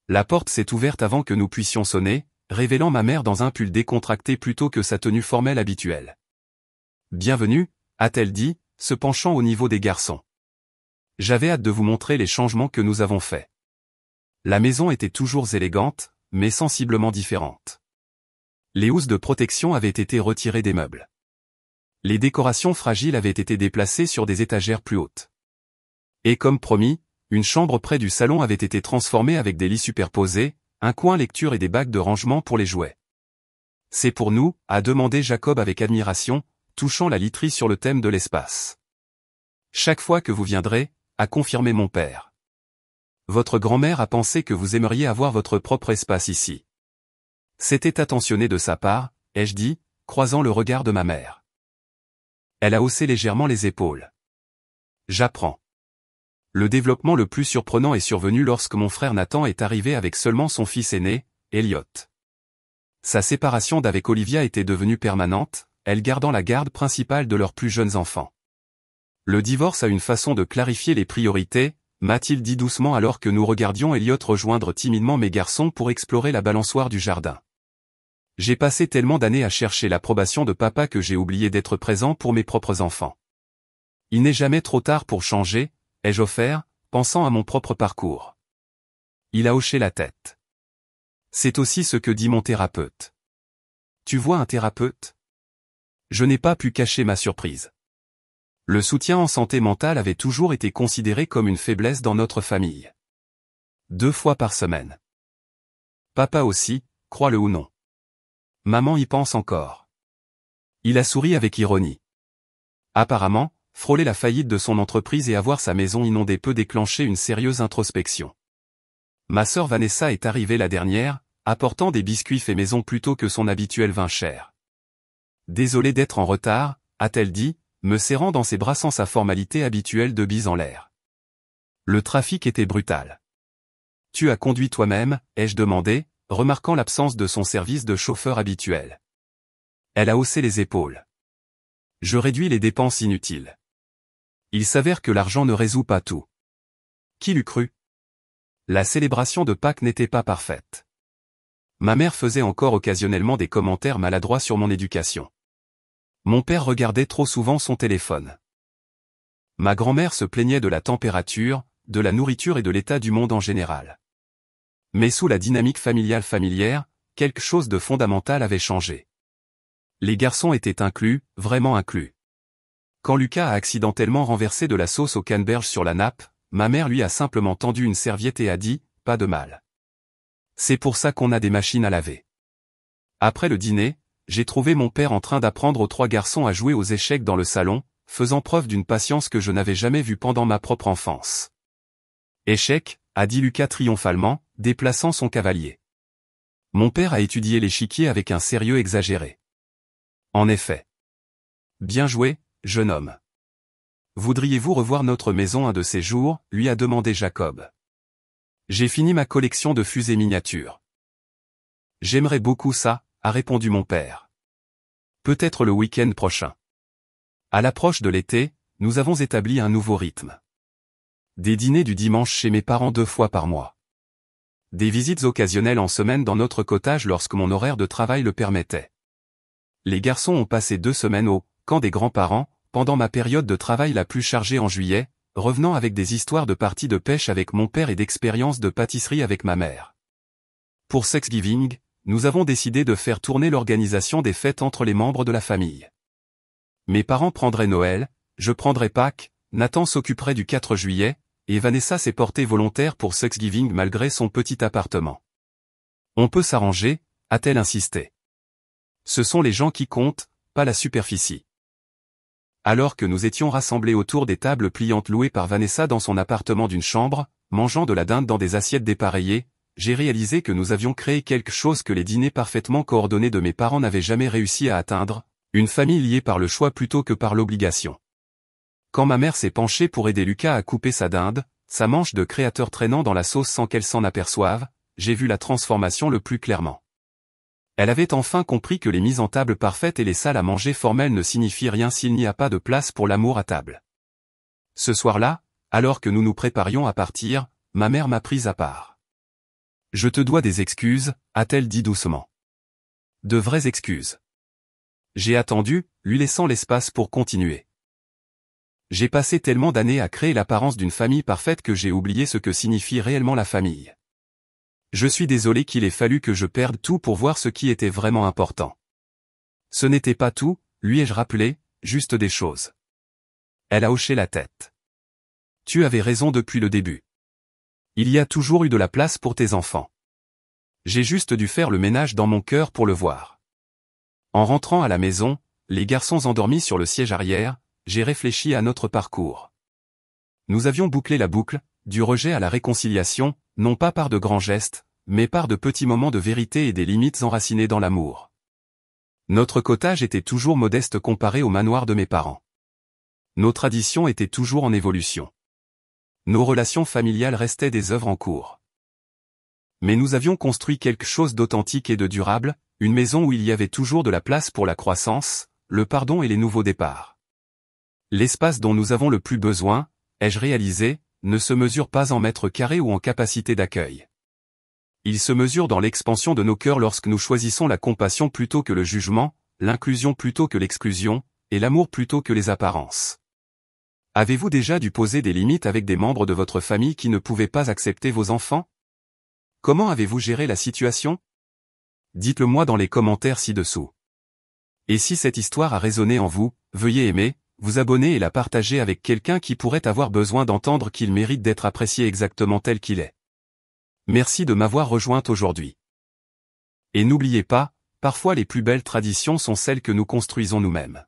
La porte s'est ouverte avant que nous puissions sonner, révélant ma mère dans un pull décontracté plutôt que sa tenue formelle habituelle. Bienvenue, a-t-elle dit, se penchant au niveau des garçons. J'avais hâte de vous montrer les changements que nous avons faits. La maison était toujours élégante, mais sensiblement différente. Les housses de protection avaient été retirées des meubles. Les décorations fragiles avaient été déplacées sur des étagères plus hautes. Et comme promis, une chambre près du salon avait été transformée avec des lits superposés, un coin lecture et des bacs de rangement pour les jouets. C'est pour nous, a demandé Jacob avec admiration, touchant la literie sur le thème de l'espace. Chaque fois que vous viendrez, a confirmé mon père. Votre grand-mère a pensé que vous aimeriez avoir votre propre espace ici. C'était attentionné de sa part, ai-je dit, croisant le regard de ma mère. Elle a haussé légèrement les épaules. J'apprends. Le développement le plus surprenant est survenu lorsque mon frère Nathan est arrivé avec seulement son fils aîné, Elliot. Sa séparation d'avec Olivia était devenue permanente, elle gardant la garde principale de leurs plus jeunes enfants. Le divorce a une façon de clarifier les priorités, m'a-t-il dit doucement alors que nous regardions Elliot rejoindre timidement mes garçons pour explorer la balançoire du jardin. J'ai passé tellement d'années à chercher l'approbation de papa que j'ai oublié d'être présent pour mes propres enfants. Il n'est jamais trop tard pour changer, ai-je offert, pensant à mon propre parcours. Il a hoché la tête. C'est aussi ce que dit mon thérapeute. Tu vois un thérapeute? Je n'ai pas pu cacher ma surprise. Le soutien en santé mentale avait toujours été considéré comme une faiblesse dans notre famille. 2 fois par semaine. Papa aussi, crois-le ou non. Maman y pense encore. Il a souri avec ironie. Apparemment, frôler la faillite de son entreprise et avoir sa maison inondée peut déclencher une sérieuse introspection. Ma sœur Vanessa est arrivée la dernière, apportant des biscuits faits maison plutôt que son habituel vin cher. Désolée d'être en retard, a-t-elle dit, me serrant dans ses bras sans sa formalité habituelle de bise en l'air. Le trafic était brutal. Tu as conduit toi-même, ai-je demandé, remarquant l'absence de son service de chauffeur habituel. Elle a haussé les épaules. Je réduis les dépenses inutiles. Il s'avère que l'argent ne résout pas tout. Qui l'eût cru? La célébration de Pâques n'était pas parfaite. Ma mère faisait encore occasionnellement des commentaires maladroits sur mon éducation. Mon père regardait trop souvent son téléphone. Ma grand-mère se plaignait de la température, de la nourriture et de l'état du monde en général. Mais sous la dynamique familière, quelque chose de fondamental avait changé. Les garçons étaient inclus, vraiment inclus. Quand Lucas a accidentellement renversé de la sauce au canneberge sur la nappe, ma mère lui a simplement tendu une serviette et a dit « pas de mal ». C'est pour ça qu'on a des machines à laver. Après le dîner, j'ai trouvé mon père en train d'apprendre aux 3 garçons à jouer aux échecs dans le salon, faisant preuve d'une patience que je n'avais jamais vue pendant ma propre enfance. « Échecs » a dit Lucas triomphalement, déplaçant son cavalier. Mon père a étudié l'échiquier avec un sérieux exagéré. En effet. Bien joué, jeune homme. Voudriez-vous revoir notre maison un de ces jours, lui a demandé Jacob. J'ai fini ma collection de fusées miniatures. J'aimerais beaucoup ça, a répondu mon père. Peut-être le week-end prochain. À l'approche de l'été, nous avons établi un nouveau rythme. Des dîners du dimanche chez mes parents 2 fois par mois. Des visites occasionnelles en semaine dans notre cottage lorsque mon horaire de travail le permettait. Les garçons ont passé 2 semaines au camp des grands-parents, pendant ma période de travail la plus chargée en juillet, revenant avec des histoires de parties de pêche avec mon père et d'expériences de pâtisserie avec ma mère. Pour Thanksgiving, nous avons décidé de faire tourner l'organisation des fêtes entre les membres de la famille. Mes parents prendraient Noël, je prendrais Pâques, Nathan s'occuperait du 4 juillet, et Vanessa s'est portée volontaire pour Thanksgiving malgré son petit appartement. On peut s'arranger, a-t-elle insisté. Ce sont les gens qui comptent, pas la superficie. Alors que nous étions rassemblés autour des tables pliantes louées par Vanessa dans son appartement d'une chambre, mangeant de la dinde dans des assiettes dépareillées, j'ai réalisé que nous avions créé quelque chose que les dîners parfaitement coordonnés de mes parents n'avaient jamais réussi à atteindre, une famille liée par le choix plutôt que par l'obligation. Quand ma mère s'est penchée pour aider Lucas à couper sa dinde, sa manche de créateur traînant dans la sauce sans qu'elle s'en aperçoive, j'ai vu la transformation le plus clairement. Elle avait enfin compris que les mises en table parfaites et les salles à manger formelles ne signifient rien s'il n'y a pas de place pour l'amour à table. Ce soir-là, alors que nous nous préparions à partir, ma mère m'a prise à part. « Je te dois des excuses », a-t-elle dit doucement. De vraies excuses. J'ai attendu, lui laissant l'espace pour continuer. J'ai passé tellement d'années à créer l'apparence d'une famille parfaite que j'ai oublié ce que signifie réellement la famille. Je suis désolé qu'il ait fallu que je perde tout pour voir ce qui était vraiment important. Ce n'était pas tout, lui ai-je rappelé, juste des choses. Elle a hoché la tête. Tu avais raison depuis le début. Il y a toujours eu de la place pour tes enfants. J'ai juste dû faire le ménage dans mon cœur pour le voir. En rentrant à la maison, les garçons endormis sur le siège arrière, j'ai réfléchi à notre parcours. Nous avions bouclé la boucle, du rejet à la réconciliation, non pas par de grands gestes, mais par de petits moments de vérité et des limites enracinées dans l'amour. Notre cottage était toujours modeste comparé au manoir de mes parents. Nos traditions étaient toujours en évolution. Nos relations familiales restaient des œuvres en cours. Mais nous avions construit quelque chose d'authentique et de durable, une maison où il y avait toujours de la place pour la croissance, le pardon et les nouveaux départs. L'espace dont nous avons le plus besoin, ai-je réalisé, ne se mesure pas en mètres carrés ou en capacité d'accueil. Il se mesure dans l'expansion de nos cœurs lorsque nous choisissons la compassion plutôt que le jugement, l'inclusion plutôt que l'exclusion, et l'amour plutôt que les apparences. Avez-vous déjà dû poser des limites avec des membres de votre famille qui ne pouvaient pas accepter vos enfants? Comment avez-vous géré la situation? Dites-le moi dans les commentaires ci-dessous. Et si cette histoire a résonné en vous, veuillez aimer, vous abonner et la partager avec quelqu'un qui pourrait avoir besoin d'entendre qu'il mérite d'être apprécié exactement tel qu'il est. Merci de m'avoir rejointe aujourd'hui. Et n'oubliez pas, parfois les plus belles traditions sont celles que nous construisons nous-mêmes.